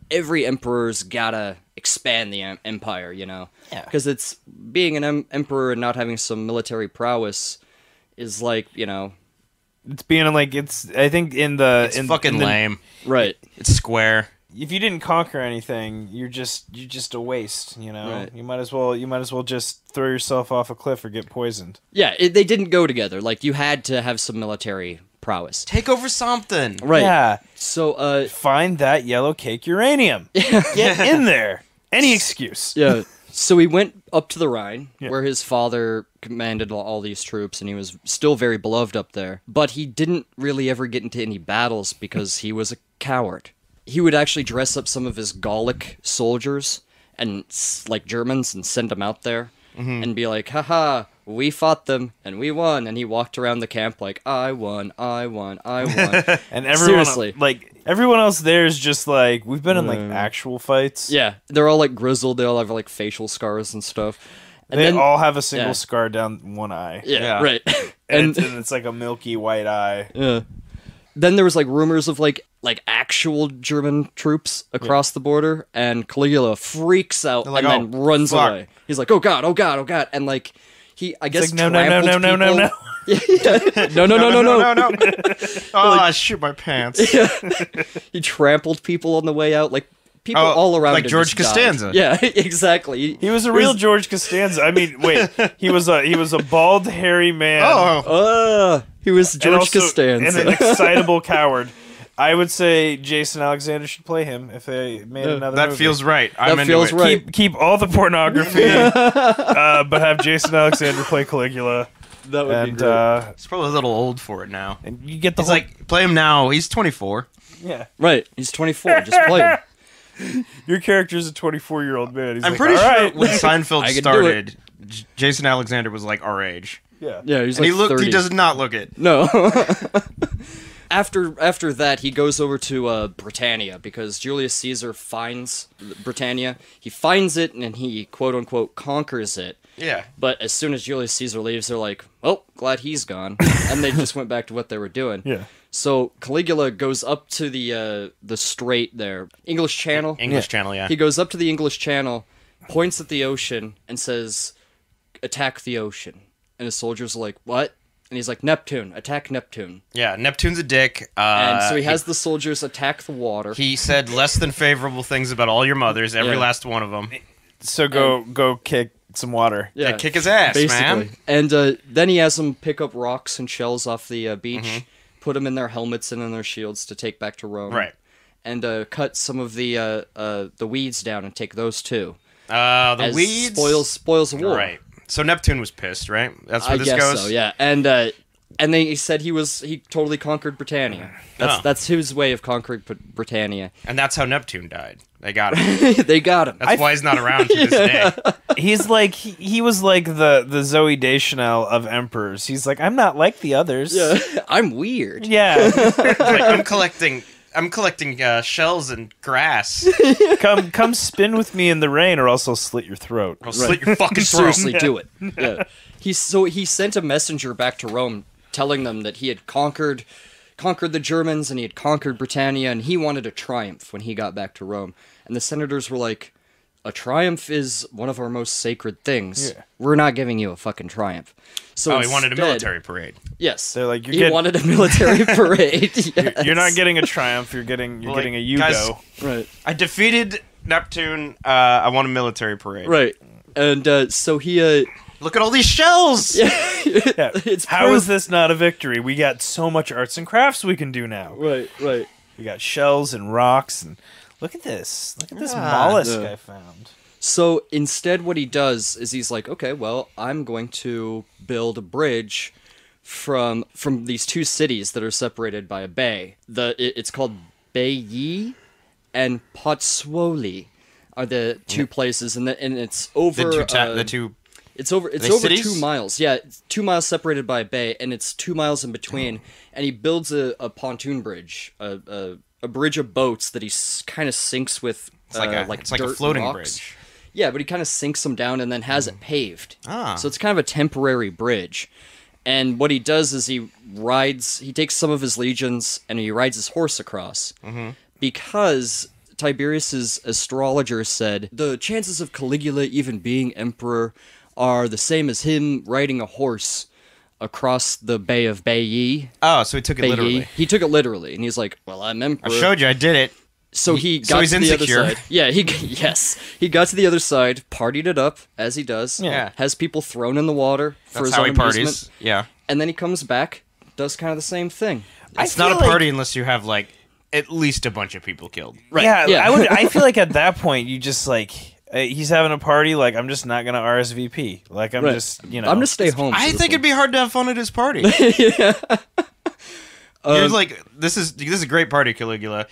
Every emperor's gotta expand the empire, you know? Yeah. Because it's being an emperor and not having some military prowess is like, you know... It's being like, I think it's fucking lame. Right. It's square. If you didn't conquer anything, you're just a waste, you know? Right. You might as well just throw yourself off a cliff or get poisoned. Yeah, they didn't go together. Like, you had to have some military prowess. Take over something. Right. Yeah. So, Find that yellow cake uranium. Get in there. Any excuse. yeah. So he went up to the Rhine, Yeah. where his father commanded all these troops, and he was still very beloved up there. But he didn't really ever get into any battles because he was a coward. He would actually dress up some of his Gallic soldiers and like Germans and send them out there and be like, haha, we fought them and we won. And he walked around the camp like, I won, I won, I won. And everyone, Seriously. everyone else there is just like, we've been in like actual fights. Yeah, they're all like grizzled. They all have like facial scars and stuff. And They then, all have a single yeah. scar down one eye. yeah, Yeah. right. And it's like a milky white eye. Yeah. Then there was like rumors of like actual German troops across the border, and Caligula freaks out They're like, and then "Oh, runs fuck." away. He's like, "Oh god, oh god, oh god!" And like I guess like, no, no, no, no, no, no, trampled people- no. Oh, I shoot my pants. He trampled people on the way out, like people Oh, all around. like him George just died. Costanza. Yeah, exactly. He was a real George Costanza. I mean, wait, he was a bald, hairy man. He was and George also- Costanza. and an excitable coward. I would say Jason Alexander should play him if they made another That movie. feels right. I'm into feels it. right. Keep all the pornography, but have Jason Alexander play Caligula. That would be And great. He's probably a little old for it now. and you get the He's whole like, play him now. He's 24. yeah. Right, he's 24. Just play him. Your character's a 24-year-old man. He's I'm like, pretty "All sure right." when Seinfeld I can do started, Jason Alexander was like our age. Yeah. Yeah, he's And like he 30. does not look it. No. After that, he goes over to Britannia because Julius Caesar finds Britannia. He finds it and he quote unquote conquers it. Yeah. But as soon as Julius Caesar leaves, they're like, "Oh, glad he's gone," and they just went back to what they were doing. Yeah. So Caligula goes up to the strait there, English Channel. English Channel, yeah. He goes up to the English Channel, points at the ocean, and says, "Attack the ocean." And his soldiers are like, "What?" And he's like, "Neptune, attack Neptune." Yeah, Neptune's a dick. And so he has the soldiers attack the water. He said less than favorable things about all your mothers, every Yeah. last one of them. So go kick some water. Yeah, kick his ass, man. And then he has them pick up rocks and shells off the beach, put them in their helmets and in their shields to take back to Rome. Right. And cut some of the weeds down and take those too. The As weeds spoils of war. Right. So Neptune was pissed, right? That's where I this guess goes. so. Yeah. And he said he totally conquered Britannia. That's his way of conquering Britannia. And that's how Neptune died. They got him. They got him. That's why he's not around to this day. He's like he was like the Zoe Deschanel of emperors. He's like, I'm not like the others. Yeah. I'm weird. Yeah. Like, I'm collecting shells and grass. come spin with me in the rain, or else I'll slit your throat. I'll slit your fucking throat. Seriously, do it. Yeah. He sent a messenger back to Rome telling them that he had conquered the Germans and he had conquered Britannia, and he wanted a triumph when he got back to Rome. And the senators were like, "A triumph is one of our most sacred things. Yeah. We're not giving you a fucking triumph." So He wanted a instead- military parade. Yes. They're like, he wanted a military parade. Yes. You're not getting a triumph. You're getting a Yugo. guys- Right. I defeated Neptune. I want a military parade. Right. And so he Look at all these shells. Yeah. it's How is this not a victory? We got so much arts and crafts we can do now. Right. We got shells and rocks, and look at this. Look at this mollusk Yeah. I found. So instead, what he does is he's like, "Okay, well, I'm going to build a bridge from these two cities that are separated by a bay. It's called Baiae and Pozzuoli are the two places, and it's over The two It's over cities? 2 miles. Yeah, it's 2 miles separated by a bay, and it's 2 miles in between. And he builds a pontoon bridge, a bridge of boats that he kind of sinks with It's like a dirt floating rocks. bridge. Yeah, but he kind of sinks them down and then has it paved. Ah. So it's kind of a temporary bridge. And what he does is he takes some of his legions and he rides his horse across. Because Tiberius's astrologer said the chances of Caligula even being emperor are the same as him riding a horse across the Bay of Baiae. Oh, so he took it Baiae. literally. He took it literally, and he's like, "Well, I'm emperor." I showed you, I did it. So he got he's to the insecure. other side. Yeah, he got to the other side, partied it up as he does. Yeah. Has people thrown in the water for That's his how own he parties. amusement, Yeah. and then he comes back, does kind of the same thing. It's feel not a like- party unless you have, like, at least a bunch of people killed. Right. Yeah, Yeah. I feel like at that point you just like he's having a party. Like I'm just not gonna RSVP. Like I'm Right. just I'm gonna stay home. I for think it'd this be hard to have fun at his party. You're like, this is a great party, Caligula.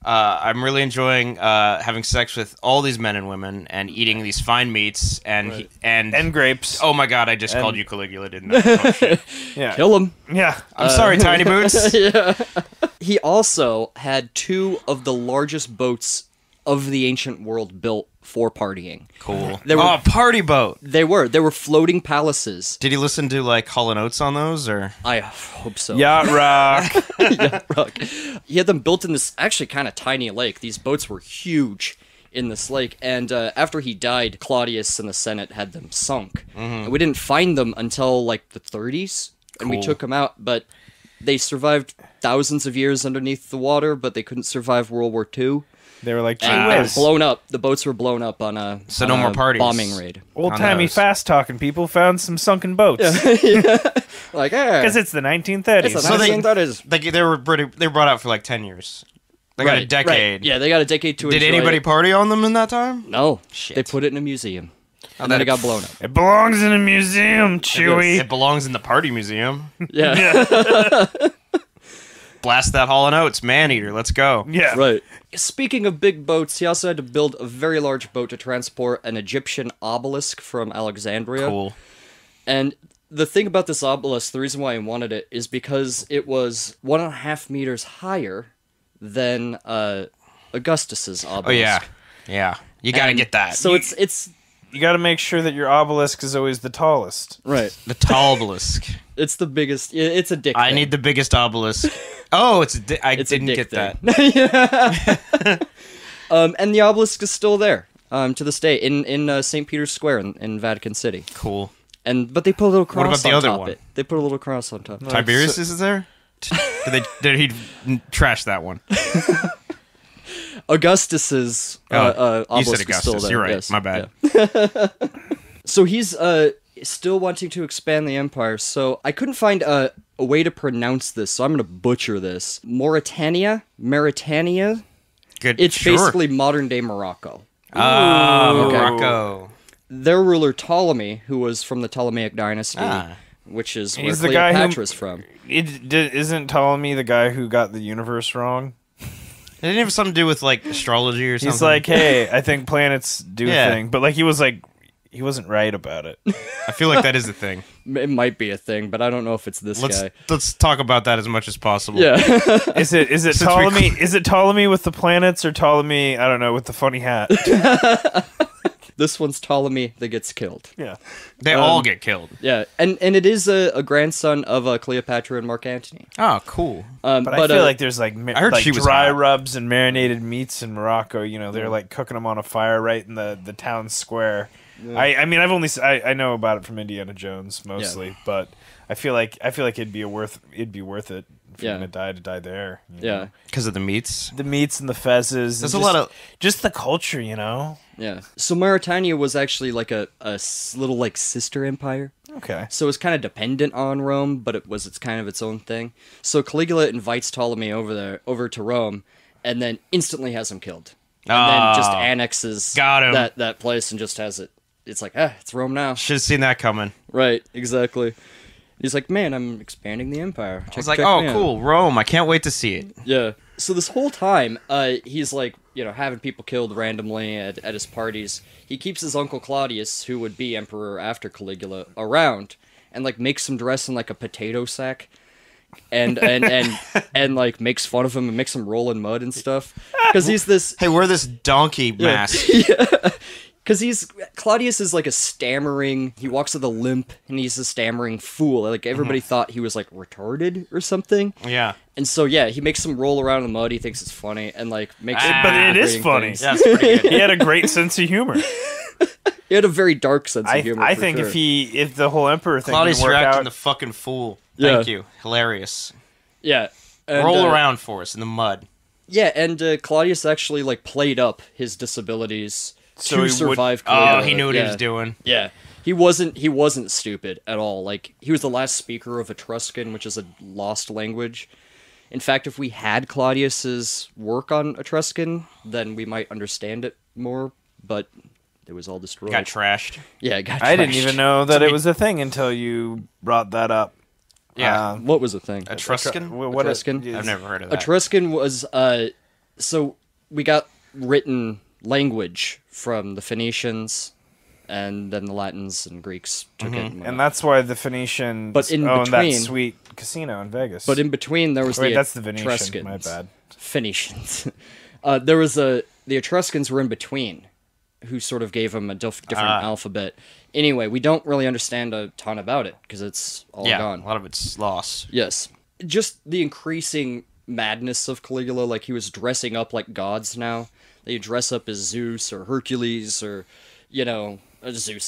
I'm really enjoying having sex with all these men and women and eating these fine meats and and grapes. oh my god, I just called you Caligula, didn't I? Oh, shit. yeah, one. Kill him. yeah. I'm sorry, Tiny Boots. He also had 2 of the largest boats of the ancient world built for partying. Cool. They were- Oh, party boat. They were floating palaces. Did he listen to like Hall & Oates on those or? I hope so. Yacht rock. Yeah, rock. He had them built in this actually kind of tiny lake. These boats were huge in this lake, and after he died, Claudius and the Senate had them sunk. And we didn't find them until like the 30s, and we Cool. took them out, but they survived thousands of years underneath the water, but they couldn't survive World War II. They were like, gee And they were whiz. blown up. The boats were blown up on a So on no a more parties. bombing raid. Old on timey those. fast talking people found some sunken boats Like, yeah, because it's the 1930s. it's a So they- 1930s. Like they were brought out for like 10 years. They got a Right, decade. right. Yeah, they got a decade to Did enjoy anybody it. party on them in that time? No. Shit. They put it in a museum. And that- then it got blown up. It belongs in a museum, Chewy. It belongs in the party museum. Yeah. Blast that Hall & Oates, man-eater. Let's go. Yeah, Right. Speaking of big boats, he also had to build a very large boat to transport an Egyptian obelisk from Alexandria. Cool. And the thing about this obelisk, the reason why he wanted it, is because it was 1.5 meters higher than Augustus's obelisk. Oh, yeah. Yeah. You got to And get that. So it's You got to make sure that your obelisk is always the tallest. right. The tall obelisk. It's the biggest. It's a dick. I thing. need the biggest obelisk. Oh, I It's a didn't dick get that. thing. And the obelisk is still there to this day in St. Peter's Square in Vatican City. Cool. But they put a little cross about the on other top one? it. They put a little cross on top. Tiberius is there? Did he trash that one? Augustus's You said obelisk is still Augustus. there. You're right. Yes. My bad. Yeah. So he's still wanting to expand the empire. So I couldn't find a way to pronounce this, so I'm going to butcher this. Mauritania? Good. It's Sure. basically modern-day Morocco. Okay. Morocco. Their ruler Ptolemy, who was from the Ptolemaic dynasty, Ah. which is where He's the guy who- Cleopatra's from. Isn't Ptolemy the guy who got the universe wrong? It didn't have something to do with like astrology or something. He's like, hey, I think planets do Yeah. a thing, but like he wasn't right about it. I feel like that is the thing. It might be a thing, but I don't know if it's this guy. Let's talk about that as much as possible. Yeah. Is it Since we- Ptolemy? Is it Ptolemy with the planets or Ptolemy? I don't know, with the funny hat. This one's Ptolemy that gets killed. Yeah. They all get killed. Yeah, and it is a grandson of Cleopatra and Mark Antony. Oh, cool. But I feel like there's like, I heard like she was dry hot. rubs and marinated meats in Morocco. You know, they're like cooking them on a fire right in the town square. I mean, I know about it from Indiana Jones mostly, but I feel like it'd be worth it if you're Yeah. gonna die to die there. you Yeah, know? Because of the meats. The meats and the fezzes. There's and a lot of- just the culture, you know. yeah. So Mauritania was actually like a little like sister empire. Okay. So it was kind of dependent on Rome, but it's kind of its own thing. So Caligula invites Ptolemy over to Rome, and then instantly has him killed, and then just annexes Got him. that place and just has it. It's like it's Rome now. Should have seen that coming. Right, exactly. He's like, man, I'm expanding the empire. I was like, oh, cool, Rome. I can't wait to see it. Yeah. So this whole time, he's like having people killed randomly at his parties, he keeps his uncle Claudius, who would be emperor after Caligula, around, and like makes him dress in like a potato sack, and like makes fun of him and makes him roll in mud and stuff, because he's this. Hey, wear this donkey mask. Yeah. Because Claudius is like a stammering, he walks with a limp, and he's a stammering fool. Like, everybody thought he was, like, retarded or something. Yeah. And so, yeah, he makes him roll around in the mud, he thinks it's funny, and, like, makes him... But it is funny. Yeah, it's pretty good. He had a great sense of humor. He had a very dark sense of humor, I think sure. if the whole emperor thing Claudius, didn't work you're acting out... the fucking fool. Yeah. Thank you. Hilarious. Yeah. And, Roll around for us in the mud. Yeah, and Claudius actually, like, played up his disabilities... So to he survive Oh, Caligula. he knew what he was doing. Yeah. He wasn't stupid at all. Like, he was the last speaker of Etruscan, which is a lost language. In fact, if we had Claudius's work on Etruscan, then we might understand it more, but it was all destroyed. Got trashed. Yeah, it got trashed. I didn't even know that it was a thing until you brought that up. Yeah. What was the thing? Etruscan? What Etruscan? is- I've never heard of that. Etruscan was, so we got written language from the Phoenicians, and then the Latins and Greeks took it. And that's why the Phoenicians But in owned that between- sweet casino in Vegas. But in between, there was Wait, the that's the Venetian. Etruscans. My bad. Phoenicians. There was the Etruscans were in between, who sort of gave them a different alphabet. Anyway, we don't really understand a ton about it, because it's all gone. A lot of it's lost. Yes. Just the increasing madness of Caligula, like he was dressing up like gods now. They dress up as Zeus or Hercules or,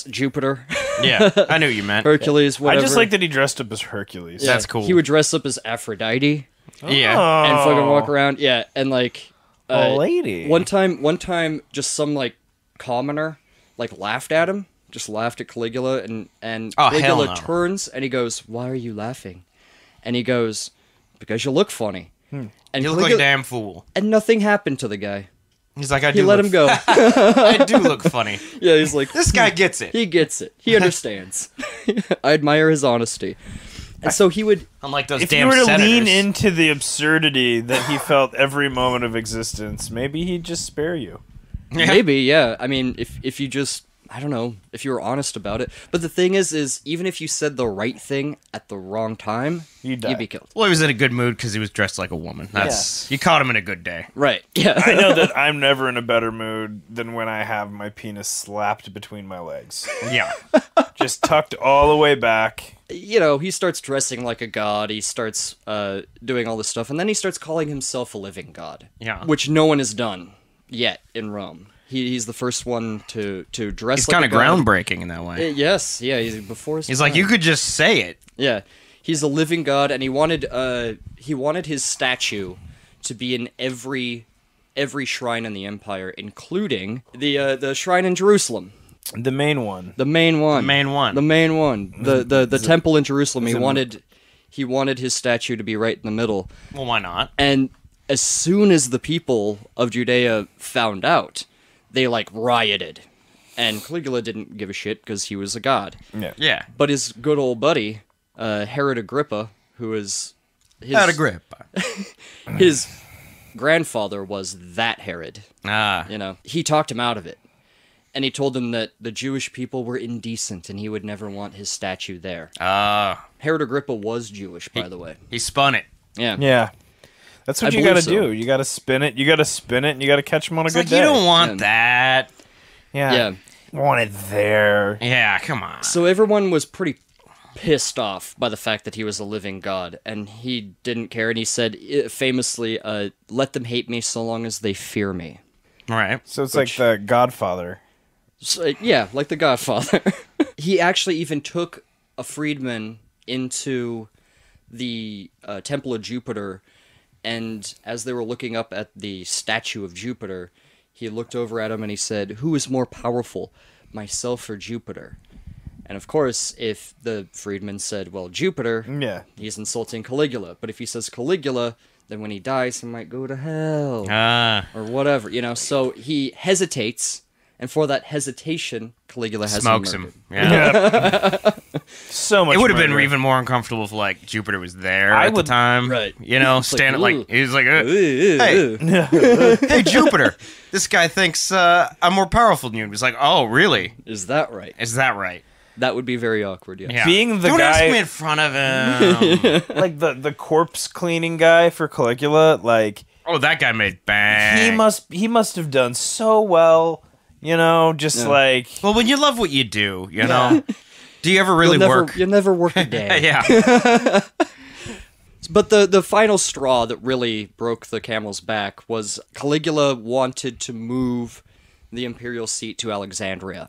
Jupiter. Yeah, I knew what you meant. Hercules, whatever. I just like that he dressed up as Hercules. Yeah, That's cool. He would dress up as Aphrodite Yeah. and fucking walk around. Yeah, and like... a lady. One time, just some, like, commoner, like, laughed at him. Just laughed at Caligula, and Oh, Caligula hell no. turns, and he goes, "Why are you laughing?" And he goes, "Because you look funny." And You look like a damn fool. And nothing happened to the guy. He's like, He let him go. I do look funny. Yeah, he's like, This guy gets it. he gets it. He understands. I admire his honesty. And so he would... Unlike those If damn you were to senators. lean into the absurdity that he felt every moment of existence, maybe he'd just spare you. Yeah. Maybe, yeah. I mean, if you just... I don't know, if you were honest about it. But the thing is even if you said the right thing at the wrong time, You'd die. you'd be killed. Well, he was in a good mood because he was dressed like a woman. That's You caught him in a good day. Right, yeah. I know that I'm never in a better mood than when I have my penis slapped between my legs. Yeah. Just tucked all the way back. He starts dressing like a god, he starts doing all this stuff, and then he starts calling himself a living god. Yeah. Which no one has done yet in Rome. He's the first one to dress He's like kind a of god. groundbreaking in that way. Yes, yeah, he's before his He's like, time. you could just say it. Yeah, he's a living god, and he wanted his statue to be in every shrine in the empire, including the shrine in Jerusalem. The main one. The main one. The main one. The main one. The temple in Jerusalem. He wanted his statue to be right in the middle. Well, why not? And as soon as the people of Judea found out, they like rioted. And Caligula didn't give a shit because he was a god. Yeah. But his good old buddy, Herod Agrippa, who is Out of grip. his grandfather was that Herod. Ah. He talked him out of it. And he told him that the Jewish people were indecent and he would never want his statue there. Ah. Herod Agrippa was Jewish, by the way. He spun it. Yeah. Yeah. That's what I you gotta believe so. do. You gotta spin it, and you gotta catch him on a It's good like, day. you don't want that. Yeah. Yeah. Want it there. Yeah, come on. So everyone was pretty pissed off by the fact that he was a living god, and he didn't care, and he said famously, let them hate me so long as they fear me. Right. So it's like the Godfather. So, yeah, like the Godfather. He actually even took a freedman into the Temple of Jupiter, and as they were looking up at the statue of Jupiter, he looked over at him and he said, "Who is more powerful, myself or Jupiter?" And of course, if the freedman said, well, Jupiter, Yeah. he's insulting Caligula. But if he says Caligula, then when he dies, he might go to hell. Ah. Or whatever, So he hesitates, And for that hesitation, Caligula has Smokes him him. murdered. Yeah. So much. It would have been murder. even more uncomfortable if like Jupiter was there I at would- the time. right. You know, It's like, standing like, "Ooh. he's like, Hey. hey Jupiter, this guy thinks I'm more powerful than you. He's like, oh really? Is that right? Is that right? That would be very awkward, yes. Yeah. Being the Don't guy- ask me in front of him. like the corpse cleaning guy for Caligula. Like Oh, that guy made bang. he must have done so well. You know, just like Well, when you love what you do, you know, do you ever really work? You'll never work a day. Yeah. But the final straw that really broke the camel's back was Caligula wanted to move the imperial seat to Alexandria.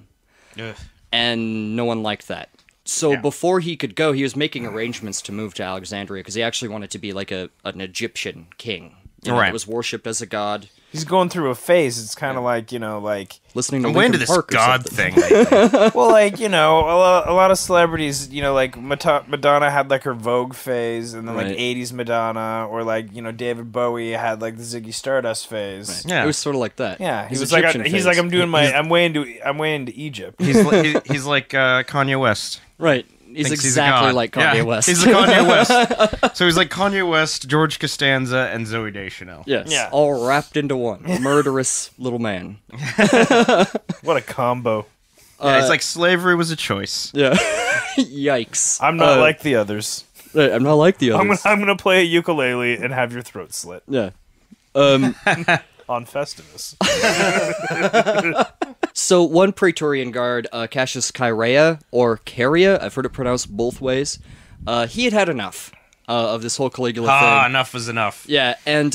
Ugh. And no one liked that. So Yeah. before he could go, he was making arrangements to move to Alexandria because he actually wanted to be like an Egyptian king. You know, Right. that was worshipped as a god. he's going through a phase. It's kind of like, you know, like Listening to I'm way into Linkin this Park or God something. thing lately. well, like, you know, a lot of celebrities, you know, like Madonna had like her Vogue phase, and then like Right. 80s Madonna, or like, you know, David Bowie had like the Ziggy Stardust phase. Yeah. It was sort of like that. Yeah, he His was like, Egyptian he's phase. like, I'm way into Egypt. He's like Kanye West. Right. He's Thinks exactly a god. like Kanye Yeah, West. He's the Kanye West. So he's like Kanye West, George Costanza, and Zooey Deschanel. Yes, Yeah. all wrapped into one. Murderous little man. What a combo. Yeah, it's like slavery was a choice. Yeah. Yikes. I'm not like the others. Right, I'm not like the others. I'm gonna play a ukulele and have your throat slit Yeah. on Festivus. So one Praetorian guard, Cassius Chaerea, or Caria, I've heard it pronounced both ways, he had had enough of this whole Caligula thing. Enough was enough. Yeah, and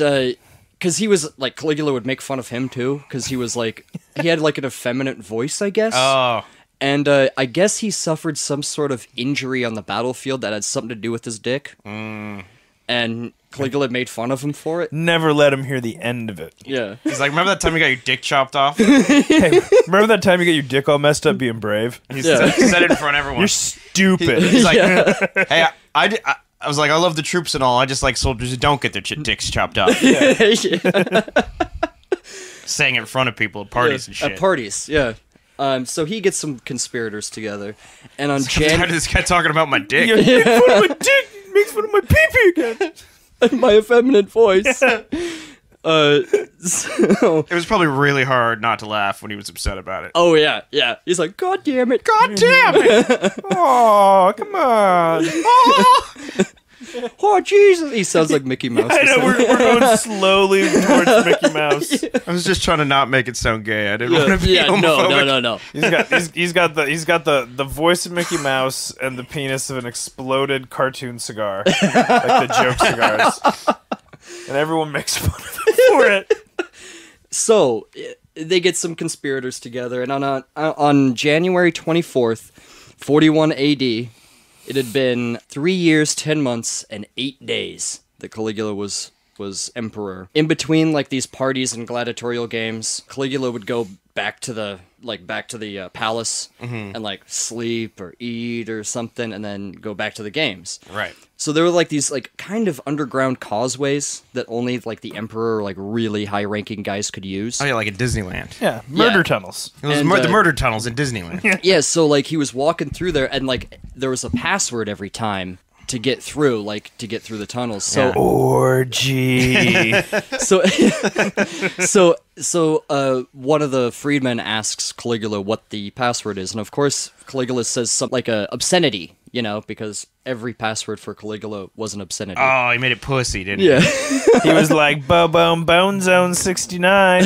because he was, like, Caligula would make fun of him, too, because he was, like, he had, like, an effeminate voice, I guess. Oh. And I guess he suffered some sort of injury on the battlefield that had something to do with his dick. And Caligula made fun of him for it. Never let him hear the end of it. Yeah. He's like, remember that time you got your dick chopped off? Hey, remember that time you got your dick all messed up being brave? He Yeah. said it in front of everyone. You're stupid. He's like, hey, I was like, I love the troops and all. I just like soldiers who don't get their dicks chopped off. Saying it in front of people at parties and shit. At parties, yeah. So he gets some conspirators together, and on Tired of January... this guy talking about my dick. You make fun of my dick. Makes fun of my pee-pee again. my effeminate voice. So... It was probably really hard not to laugh when he was upset about it. Oh, yeah, yeah. He's like, God damn it. God damn it! Oh, come on. Oh, Jesus. He sounds like Mickey Mouse. I know, we're going slowly towards Mickey Mouse. I was just trying to not make it sound gay. I didn't want to be Yeah, homophobic. no. He's got the voice of Mickey Mouse and the penis of an exploded cartoon cigar, like the joke cigars, and everyone makes fun of him for it. So, they get some conspirators together, and on January 24th, 41 AD, it had been 3 years, 10 months, and 8 days that Caligula was emperor. In between, like, these parties and gladiatorial games, Caligula would go back to the palace and, like, sleep or eat or something, and then go back to the games. Right. So there were, like, these, like, kind of underground causeways that only, like, the emperor or, like, really high-ranking guys could use. Oh yeah, like at Disneyland. Yeah, murder Yeah. tunnels. It was And, the murder tunnels in Disneyland. Yeah, so, like, he was walking through there, and, like, there was a password every time to get through the tunnels. So, Yeah. Orgy. so one of the freedmen asks Caligula what the password is, and of course, Caligula says something like a obscenity, you know, because every password for Caligula was an obscenity. Oh, he made it pussy, didn't he? Yeah. He was like, Bone Zone 69.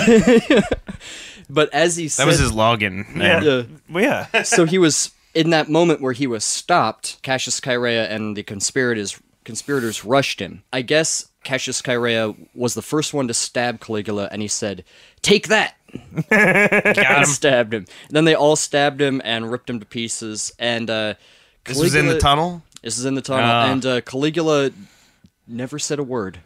But as he said... That was his login name. Yeah. Well, yeah. So he was, in that moment where he was stopped, Cassius Chaerea and the conspirators rushed him. I guess Cassius Chaerea was the first one to stab Caligula, and he said, "Take that!" Got and him. stabbed him. And then they all stabbed him and ripped him to pieces, and This was in the tunnel? This is in the tunnel, Ah. and Caligula never said a word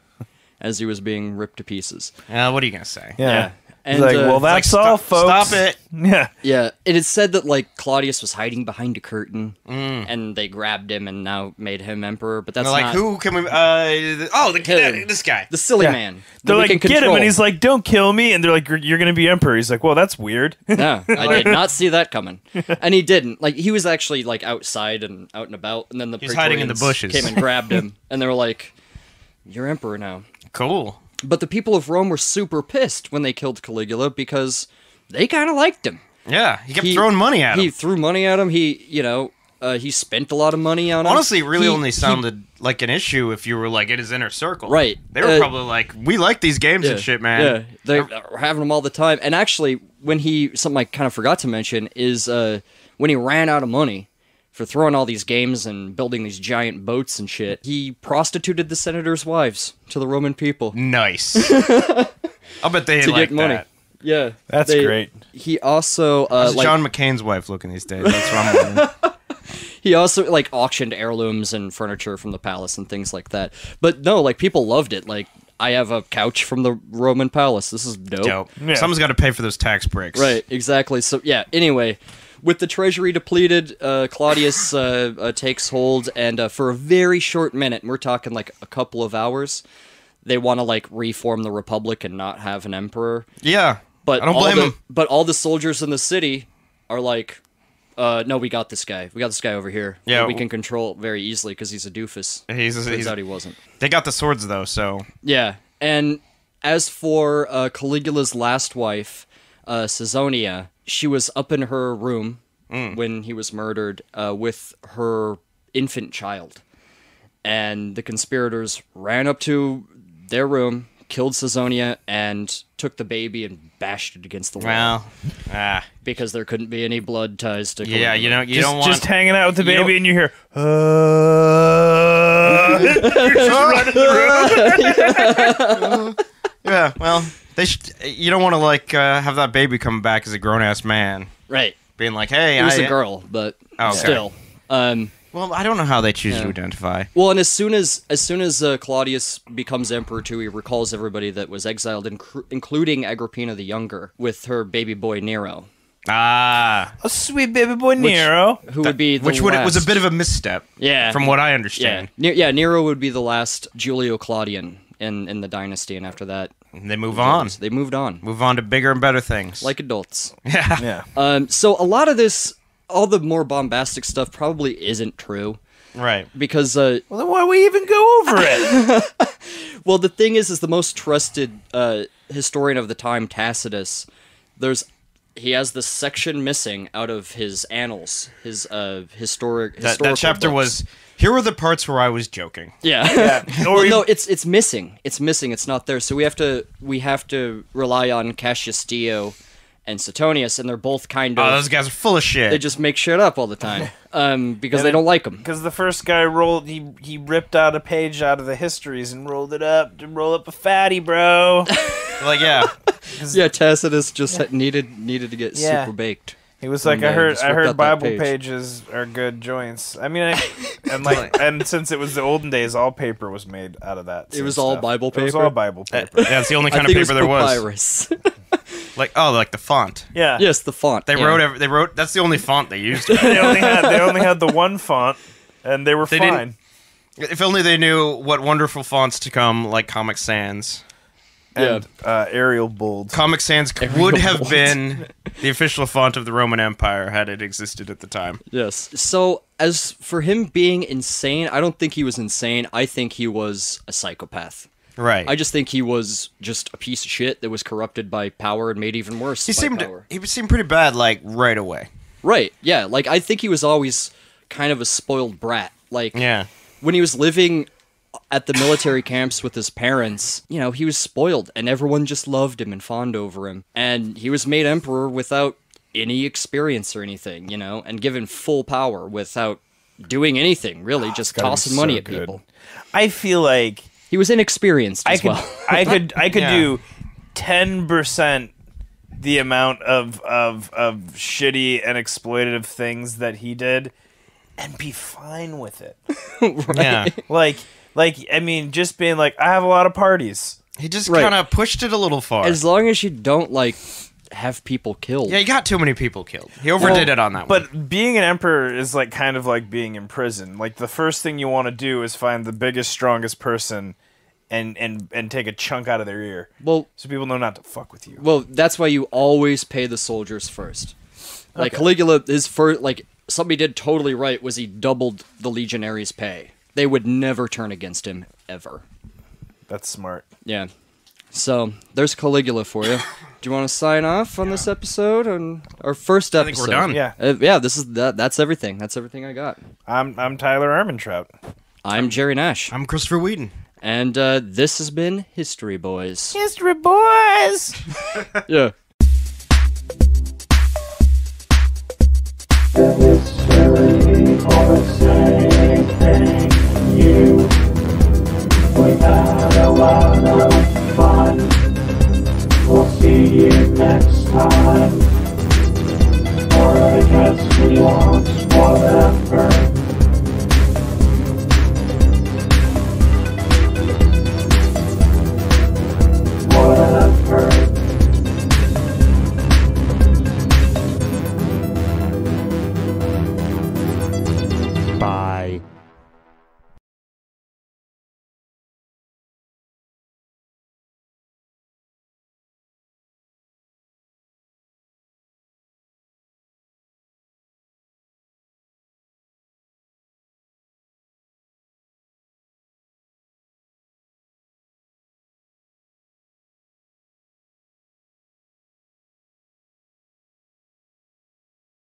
as he was being ripped to pieces. What are you going to say? Yeah. And, like, well, that's all, folks. Stop it. Yeah. Yeah, it is said that like Claudius was hiding behind a curtain, and they grabbed him and now made him emperor. But that's They're like, not who can we? This guy. the silly Yeah. man. They're that we like, can get him, control. and he's like, don't kill me. And they're like, you're going to be emperor. He's like, well, that's weird. No, I did not see that coming. And he didn't. Like, he was actually, like, outside and out and about, and then the He's hiding in the Praetorians bushes. came and grabbed him, and they were like, you're emperor now. Cool. But the people of Rome were super pissed when they killed Caligula because they kind of liked him. Yeah, he kept throwing money at him. He threw money at him. He, he spent a lot of money on him. Honestly, it really He- only sounded like an issue if you were like in his inner circle. Right. They were probably like, we like these games and shit, man. Yeah, they're having them all the time. And actually, something I kind of forgot to mention is when he ran out of money for throwing all these games and building these giant boats and shit, he prostituted the senators' wives to the Roman people Nice. I'll bet they to like get money. that. Yeah, That's great. He also How's like John McCain's wife looking these days? That's what I'm wondering. he also like auctioned heirlooms and furniture from the palace and things like that. But no, like people loved it. Like I have a couch from the Roman palace. This is dope. Dope. Yeah. Someone's got to pay for those tax breaks. Right, exactly. So yeah. Anyway, with the treasury depleted, Claudius takes hold, and for a very short minute, and we're talking like a couple of hours, they want to like reform the republic and not have an emperor. Yeah. But I don't blame him. But all the soldiers in the city are like, no, we got this guy. We got this guy over here. Yeah, we can control very easily because he's a doofus. He's Turns out he wasn't. They got the swords though, so Yeah, and as for Caligula's last wife, Caesonia, she was up in her room when he was murdered with her infant child. And the conspirators ran up to their room, killed Caesonia, and took the baby and bashed it against the wall. well, Because there couldn't be any blood ties to yeah, Caligula. you don't want Just hanging out with the you don't- baby, and you hear, you're just running the room. Yeah, well, you don't want to like have that baby come back as a grown ass man, Right. being like, "Hey, It was a girl, but Oh, okay. still. Well, I don't know how they choose to Yeah. identify. Well, and as soon as Claudius becomes emperor too, he recalls everybody that was exiled, including Agrippina the Younger, with her baby boy Nero, Ah, A sweet baby boy Nero. who would be the which last. was a bit of a misstep. Yeah. from what I Yeah, understand. Nero would be the last Julio Claudian in the dynasty, and after that, They move on, they moved on move on to bigger and better things. like adults. yeah, Yeah. So a lot of this, all the more bombastic stuff, probably isn't true right. because Well, then why we even go over it? well, the thing is the most trusted historian of the time, Tacitus. He has this section missing out of his annals, his historical That chapter books. was. Here were the parts where I was joking. Yeah. Or Well, you- no, it's missing. It's missing. It's not there. So we have to rely on Cassius Dio and Suetonius, and they're both kind Oh, of those guys are full of shit. they just make shit up all the time because they don't like them. Because the first guy he ripped out a page out of the histories and rolled it up to roll up a fatty, bro. like, yeah, Yeah, Tacitus just needed to get Yeah. super baked. He was like, And, I just ripped heard out that Bible page. pages are good joints. I mean, and since it was the olden days, all paper was made out of that. It was same all stuff. Bible It was paper? all Bible paper. yeah. It's the only I kind of think paper it there was. papyrus. Like, like the font. Yeah. Yes, the font. They yeah. wrote. That's the only font they used. They only had the one font, and they were They fine. If only they knew what wonderful fonts to come, like Comic Sans. And Arial bold. Comic Sans would have been the official font of the Roman Empire had it existed at the time. Yes. So, as for him being insane, I don't think he was insane. I think he was a psychopath. Right. I just think he was just a piece of shit that was corrupted by power and made even worse he by seemed power. he seemed pretty bad, like right away. Right, yeah. Like, I think he was always kind of a spoiled brat. Like, Yeah. when he was living at the military camps with his parents, you know, he was spoiled, and everyone just loved him and fawned over him. And he was made emperor without any experience or anything, you know, and given full power without doing anything, really, just gotta be tossing money so at good. people. I feel like He was inexperienced as well. I could Yeah. do 10% the amount of shitty and exploitative things that he did, and be fine with it. Yeah. Like I mean, just being like, I have a lot of parties. He just Right. kind of pushed it a little far. As long as you don't, like, have people killed. Yeah, he got too many people killed. He overdid it on that one. But being an emperor is like kind of like being in prison. Like the first thing you want to do is find the biggest, strongest person and take a chunk out of their ear. Well, So people know not to fuck with you. well, that's why you always pay the soldiers first. Like, Caligula, his first, like, something he did totally right was he doubled the legionaries' pay. They would never turn against him, ever. That's smart. Yeah. So, there's Caligula for you. Do you want to sign off on this episode? On our first I episode? think we're done. Yeah. Yeah, this is that's everything. That's everything I got. I'm Tyler Armentrout. I'm Jerry Nash. I'm Christopher Whedon. And this has been History Boys. History Boys! Yeah. The history boys say thank you. We had a lot of fun. We'll see you next time. Or I guess we won't, whatever.